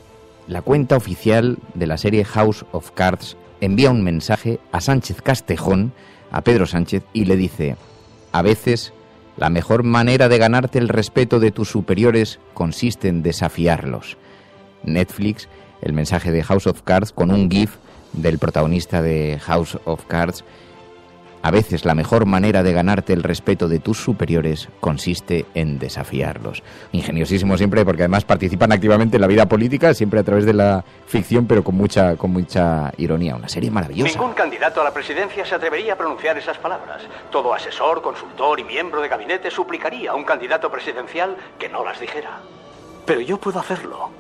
la cuenta oficial de la serie House of Cards envía un mensaje a Sánchez Castejón, a Pedro Sánchez, y le dice: a veces la mejor manera de ganarte el respeto de tus superiores consiste en desafiarlos. Netflix, el mensaje de House of Cards con un GIF del protagonista de House of Cards. A veces la mejor manera de ganarte el respeto de tus superiores consiste en desafiarlos. Ingeniosísimo siempre, porque además participan activamente en la vida política, siempre a través de la ficción, pero con mucha ironía. Una serie maravillosa. Ningún candidato a la presidencia se atrevería a pronunciar esas palabras. Todo asesor, consultor y miembro de gabinete suplicaría a un candidato presidencial que no las dijera. Pero yo puedo hacerlo,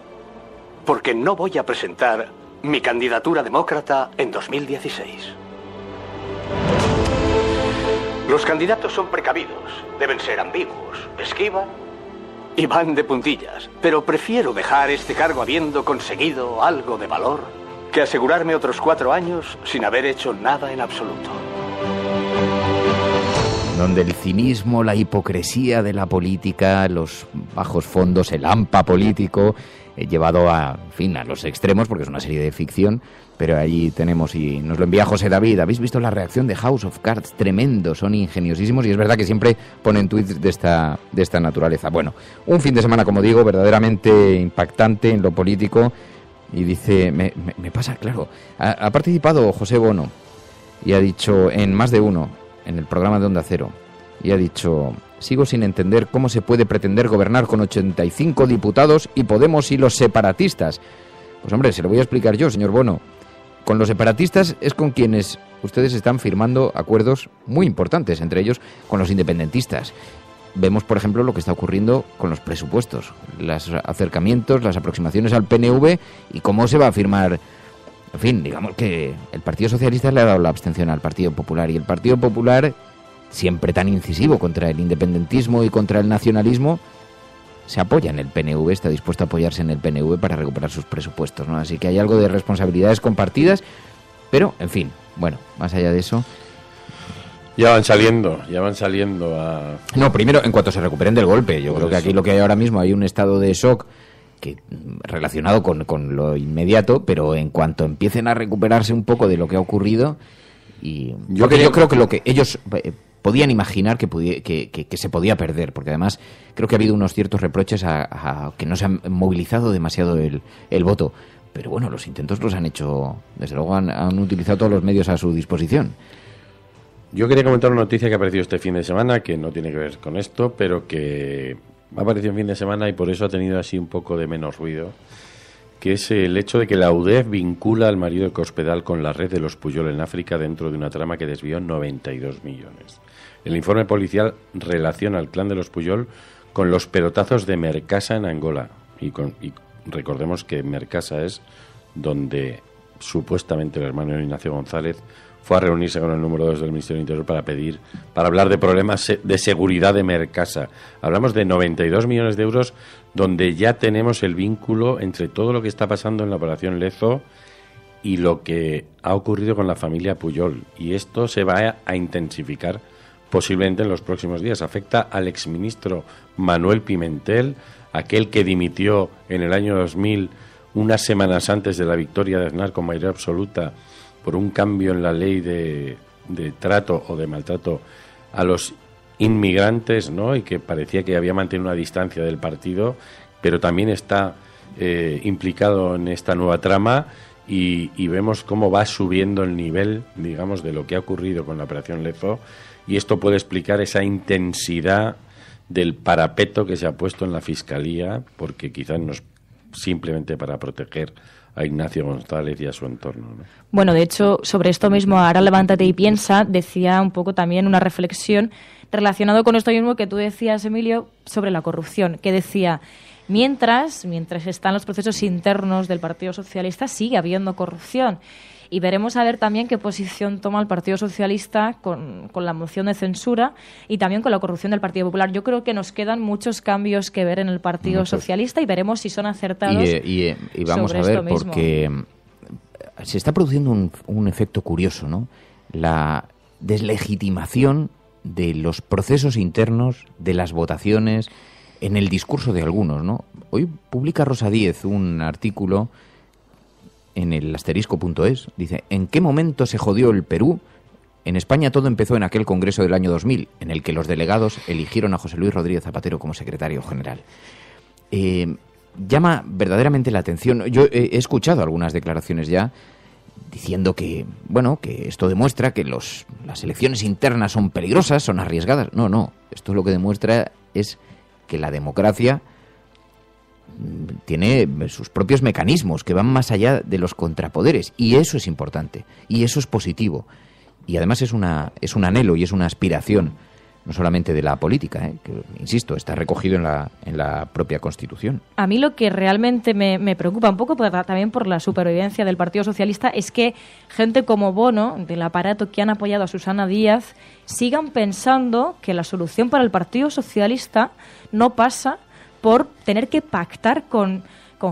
porque no voy a presentar mi candidatura demócrata en 2016. Los candidatos son precavidos, deben ser ambiguos, esquivan y van de puntillas. Pero prefiero dejar este cargo habiendo conseguido algo de valor que asegurarme otros 4 años sin haber hecho nada en absoluto. Donde el cinismo, la hipocresía de la política, los bajos fondos, el hampa político, llevado a los extremos, porque es una serie de ficción, pero allí tenemos, y nos lo envía José David, ¿habéis visto la reacción de House of Cards? Tremendo, son ingeniosísimos, y es verdad que siempre ponen tweets de esta naturaleza. Bueno, un fin de semana, como digo, verdaderamente impactante en lo político, y dice, me pasa, claro, ha participado José Bono, y ha dicho en Más de Uno, en el programa de Onda Cero, y ha dicho: sigo sin entender cómo se puede pretender gobernar con 85 diputados y Podemos y los separatistas. Pues hombre, se lo voy a explicar yo, señor Bono. Con los separatistas es con quienes ustedes están firmando acuerdos muy importantes, entre ellos con los independentistas. Vemos, por ejemplo, lo que está ocurriendo con los presupuestos, los acercamientos, las aproximaciones al PNV y cómo se va a firmar. En fin, digamos que el Partido Socialista le ha dado la abstención al Partido Popular, y el Partido Popular, siempre tan incisivo contra el independentismo y contra el nacionalismo, se apoya en el PNV, está dispuesto a apoyarse en el PNV para recuperar sus presupuestos, ¿no? Así que hay algo de responsabilidades compartidas, pero, en fin, bueno, más allá de eso... Ya van saliendo a... No, primero, en cuanto se recuperen del golpe, yo creo que aquí lo que hay ahora mismo, hay un estado de shock que relacionado con lo inmediato, pero en cuanto empiecen a recuperarse un poco de lo que ha ocurrido, y yo creo que lo que ellos podían imaginar que se podía perder, porque además creo que ha habido unos ciertos reproches a que no se han movilizado demasiado el voto, pero bueno, los intentos los han hecho, desde luego han utilizado todos los medios a su disposición. Yo quería comentar una noticia que ha aparecido este fin de semana, que no tiene que ver con esto, pero que ha aparecido un fin de semana y por eso ha tenido así un poco de menos ruido, que es el hecho de que la UDEF vincula al marido de Cospedal con la red de los Pujol en África dentro de una trama que desvió 92 millones. El informe policial relaciona al clan de los Pujol con los pelotazos de Mercasa en Angola. Y recordemos que Mercasa es donde supuestamente el hermano de Ignacio González fue a reunirse con el número 2 del Ministerio del Interior para hablar de problemas de seguridad de Mercasa. Hablamos de 92 millones de euros, donde ya tenemos el vínculo entre todo lo que está pasando en la operación Lezo y lo que ha ocurrido con la familia Pujol. Y esto se va a intensificar posiblemente en los próximos días. Afecta al exministro Manuel Pimentel, aquel que dimitió en el año 2000, unas semanas antes de la victoria de Aznar con mayoría absoluta, por un cambio en la ley de trato o de maltrato a los inmigrantes, ¿no? Y que parecía que había mantenido una distancia del partido, pero también está implicado en esta nueva trama y vemos cómo va subiendo el nivel, digamos, de lo que ha ocurrido con la operación Lezo, y esto puede explicar esa intensidad del parapeto que se ha puesto en la Fiscalía, porque quizás no es simplemente para proteger a Ignacio González y a su entorno, ¿no? Bueno, de hecho, sobre esto mismo, ahora Levántate y Piensa decía un poco también una reflexión relacionado con esto mismo que tú decías, Emilio, sobre la corrupción, que decía, mientras están los procesos internos del Partido Socialista, sigue habiendo corrupción. Y veremos a ver también qué posición toma el Partido Socialista con la moción de censura y también con la corrupción del Partido Popular. Yo creo que nos quedan muchos cambios que ver en el Partido Socialista y veremos si son acertados. Y vamos a ver, porque se está produciendo un efecto curioso, ¿no? La deslegitimación de los procesos internos, de las votaciones, en el discurso de algunos, ¿no? Hoy publica Rosa Díez un artículo en el asterisco.es, dice, ¿en qué momento se jodió el Perú? En España todo empezó en aquel congreso del año 2000, en el que los delegados eligieron a José Luis Rodríguez Zapatero como secretario general. Llama verdaderamente la atención. Yo he escuchado algunas declaraciones ya diciendo que, bueno, que esto demuestra que las elecciones internas son peligrosas, son arriesgadas. No, esto lo que demuestra es que la democracia tiene sus propios mecanismos que van más allá de los contrapoderes, y eso es importante, y eso es positivo. Y además es un anhelo y es una aspiración, no solamente de la política, que, insisto, está recogido en la propia Constitución. A mí lo que realmente me preocupa un poco, también por la supervivencia del Partido Socialista, es que gente como Bono, del aparato que han apoyado a Susana Díaz, sigan pensando que la solución para el Partido Socialista no pasa por tener que pactar con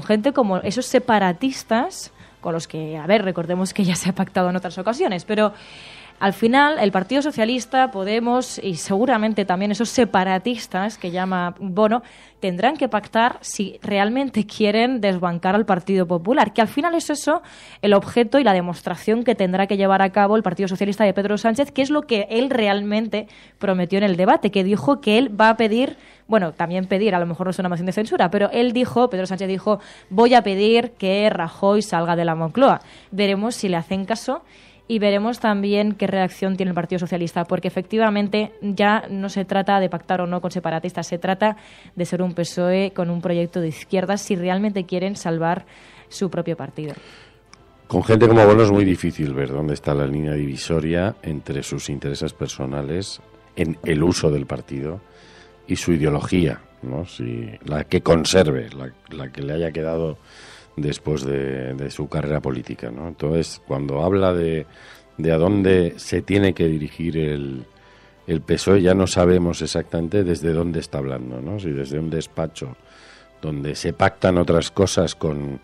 gente como esos separatistas, con los que, a ver, recordemos que ya se ha pactado en otras ocasiones, pero al final el Partido Socialista, Podemos y seguramente también esos separatistas que llama Bono tendrán que pactar si realmente quieren desbancar al Partido Popular, que al final es eso el objeto y la demostración que tendrá que llevar a cabo el Partido Socialista de Pedro Sánchez, que es lo que él realmente prometió en el debate, que dijo que él va a pedir, bueno, también pedir, a lo mejor no es una moción de censura, pero él dijo, Pedro Sánchez dijo, voy a pedir que Rajoy salga de la Moncloa. Veremos si le hacen caso. Y veremos también qué reacción tiene el Partido Socialista, porque efectivamente ya no se trata de pactar o no con separatistas, se trata de ser un PSOE con un proyecto de izquierdas si realmente quieren salvar su propio partido. Con gente como Bono es muy difícil ver dónde está la línea divisoria entre sus intereses personales en el uso del partido y su ideología, ¿no? Si la que conserve, la que le haya quedado después de su carrera política, ¿no? Entonces, cuando habla de a dónde se tiene que dirigir el PSOE, ya no sabemos exactamente desde dónde está hablando, ¿no? Si desde un despacho donde se pactan otras cosas con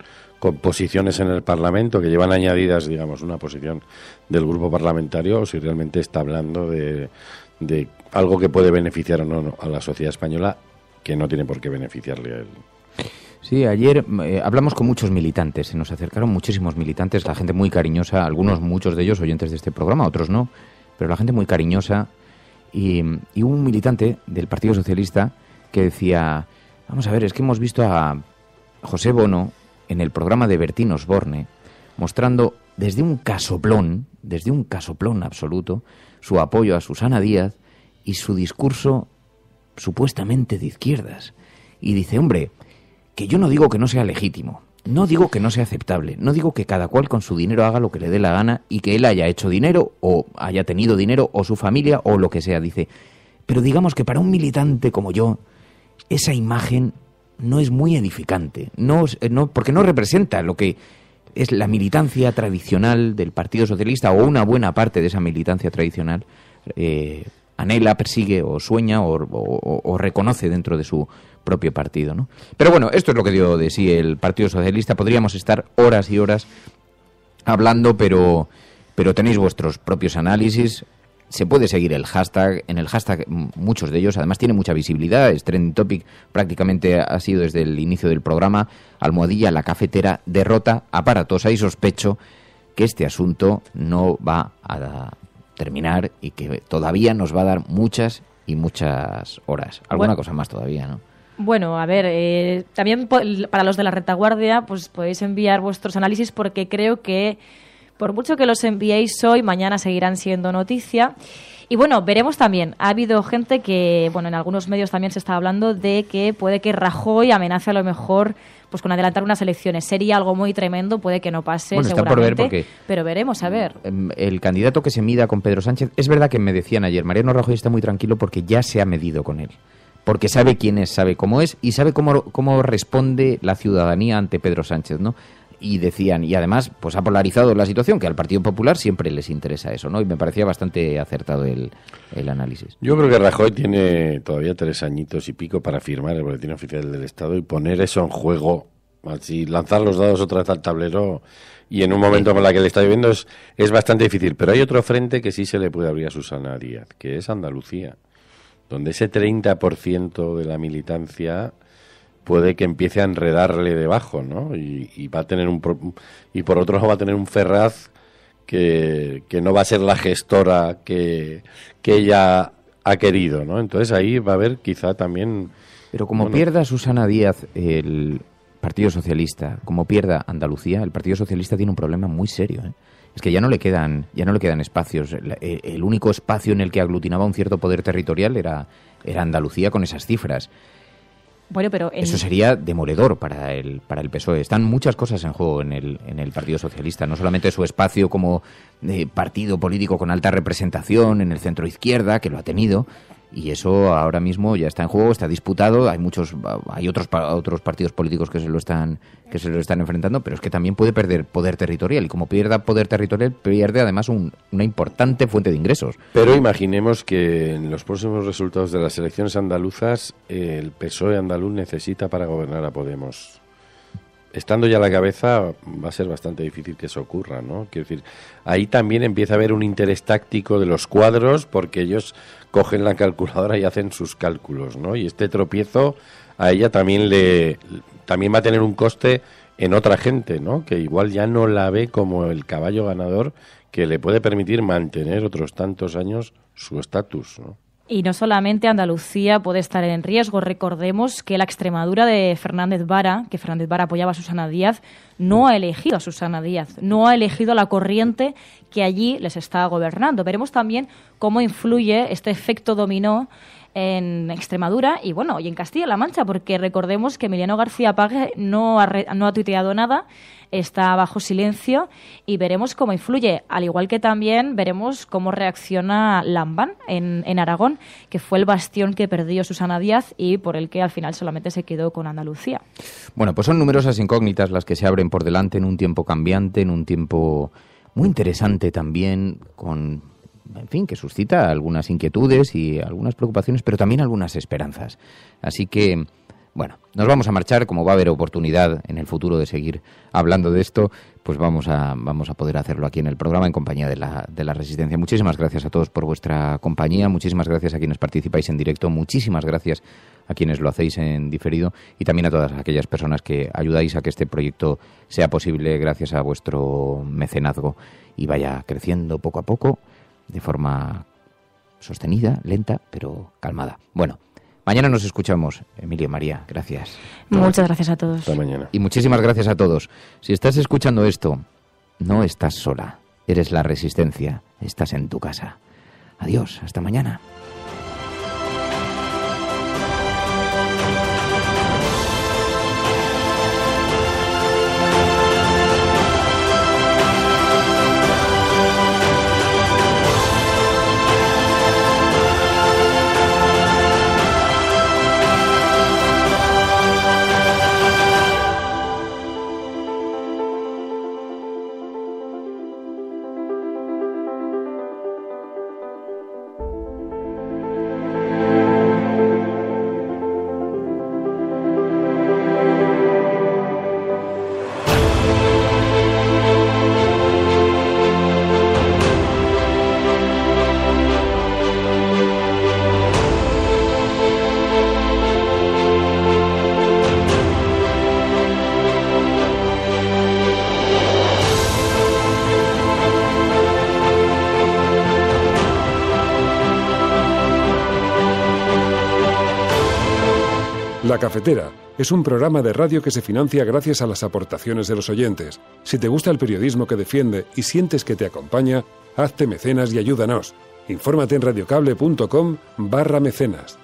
posiciones en el Parlamento que llevan añadidas, digamos, una posición del grupo parlamentario, o si realmente está hablando de algo que puede beneficiar o no a la sociedad española, que no tiene por qué beneficiarle a él. Sí, ayer hablamos con muchos militantes, se nos acercaron muchísimos militantes, la gente muy cariñosa, muchos de ellos oyentes de este programa, otros no, pero la gente muy cariñosa, y hubo un militante del Partido Socialista que decía, vamos a ver, es que hemos visto a José Bono en el programa de Bertín Osborne mostrando desde un casoplón absoluto, su apoyo a Susana Díaz y su discurso supuestamente de izquierdas. Y dice, hombre, que yo no digo que no sea legítimo, no digo que no sea aceptable, no digo que cada cual con su dinero haga lo que le dé la gana y que él haya hecho dinero o haya tenido dinero o su familia o lo que sea, dice, pero digamos que para un militante como yo, esa imagen no es muy edificante, no, porque no representa lo que es la militancia tradicional del Partido Socialista o una buena parte de esa militancia tradicional anhela, persigue o sueña o reconoce dentro de su propio partido, ¿no? Pero bueno, esto es lo que dio de sí el Partido Socialista. Podríamos estar horas y horas hablando, pero tenéis vuestros propios análisis. Se puede seguir el hashtag. En el hashtag muchos de ellos, además, tiene mucha visibilidad. Es trending topic, prácticamente ha sido desde el inicio del programa. Almohadilla, la cafetera, derrota aparatosa, y sospecho que este asunto no va a terminar y que todavía nos va a dar muchas y muchas horas. Alguna cosa más todavía, ¿no? Bueno, a ver, también para los de la retaguardia, pues podéis enviar vuestros análisis, porque creo que por mucho que los enviéis hoy, mañana seguirán siendo noticia. Y bueno, veremos también. Ha habido gente que, bueno, en algunos medios también se está hablando de que puede que Rajoy amenace a lo mejor pues con adelantar unas elecciones. Sería algo muy tremendo, puede que no pase, bueno, seguramente, está por ver, pero veremos, a ver. El candidato que se mida con Pedro Sánchez, es verdad que me decían ayer, Mariano Rajoy está muy tranquilo porque ya se ha medido con él. Porque sabe quién es, sabe cómo es y sabe cómo responde la ciudadanía ante Pedro Sánchez, ¿no? Y decían, y además pues ha polarizado la situación, que al Partido Popular siempre les interesa eso, ¿no? Y me parecía bastante acertado el análisis. Yo creo que Rajoy tiene todavía 3 añitos y pico para firmar el Boletín Oficial del Estado y poner eso en juego, así lanzar los dados otra vez al tablero, y en un momento como la que le está viviendo es bastante difícil. Pero hay otro frente que sí se le puede abrir a Susana Díaz, que es Andalucía, donde ese 30% de la militancia puede que empiece a enredarle debajo, ¿no? Y va a tener y por otro lado va a tener un Ferraz que no va a ser la gestora que ella ha querido, ¿no? Entonces ahí va a haber quizá también... Pero como pierda Susana Díaz el Partido Socialista, como pierda Andalucía, el Partido Socialista tiene un problema muy serio, ¿eh? Es que ya no le quedan espacios. El único espacio en el que aglutinaba un cierto poder territorial era Andalucía con esas cifras. Bueno, pero eso sería demoledor para el PSOE. Están muchas cosas en juego en el Partido Socialista, no solamente su espacio como partido político con alta representación en el centro izquierda, que lo ha tenido, y eso ahora mismo ya está en juego, está disputado. Hay otros partidos políticos que se lo están enfrentando, pero es que también puede perder poder territorial, y como pierda poder territorial pierde además una importante fuente de ingresos. Pero imaginemos que en los próximos resultados de las elecciones andaluzas el PSOE andaluz necesita para gobernar a Podemos. Estando ya a la cabeza va a ser bastante difícil que eso ocurra, ¿no? Quiero decir, ahí también empieza a haber un interés táctico de los cuadros, porque ellos cogen la calculadora y hacen sus cálculos, ¿no? Y este tropiezo a ella también va a tener un coste en otra gente, ¿no? Que igual ya no la ve como el caballo ganador que le puede permitir mantener otros tantos años su estatus, ¿no? Y no solamente Andalucía puede estar en riesgo. Recordemos que la Extremadura de Fernández Vara, que Fernández Vara apoyaba a Susana Díaz, no ha elegido a Susana Díaz, no ha elegido a la corriente que allí les está gobernando. Veremos también cómo influye este efecto dominó en Extremadura y en Castilla-La Mancha, porque recordemos que Emiliano García Paje no ha tuiteado nada, está bajo silencio, y veremos cómo influye, al igual que también veremos cómo reacciona Lambán en Aragón, que fue el bastión que perdió Susana Díaz y por el que al final solamente se quedó con Andalucía. Bueno, pues son numerosas incógnitas las que se abren por delante en un tiempo cambiante, en un tiempo muy interesante también, que suscita algunas inquietudes y algunas preocupaciones, pero también algunas esperanzas. Así que, nos vamos a marchar. Como va a haber oportunidad en el futuro de seguir hablando de esto, pues vamos a poder hacerlo aquí en el programa en compañía de la Resistencia. Muchísimas gracias a todos por vuestra compañía, muchísimas gracias a quienes participáis en directo, muchísimas gracias a quienes lo hacéis en diferido, y también a todas aquellas personas que ayudáis a que este proyecto sea posible gracias a vuestro mecenazgo y vaya creciendo poco a poco, de forma sostenida, lenta, pero calmada. Mañana nos escuchamos. Emilio, María, gracias. Muchas gracias a todos. Hasta mañana. Y muchísimas gracias a todos. Si estás escuchando esto, no estás sola. Eres la Resistencia. Estás en tu casa. Adiós. Hasta mañana. La Cafetera es un programa de radio que se financia gracias a las aportaciones de los oyentes. Si te gusta el periodismo que defiende y sientes que te acompaña, hazte mecenas y ayúdanos. Infórmate en radiocable.com/mecenas.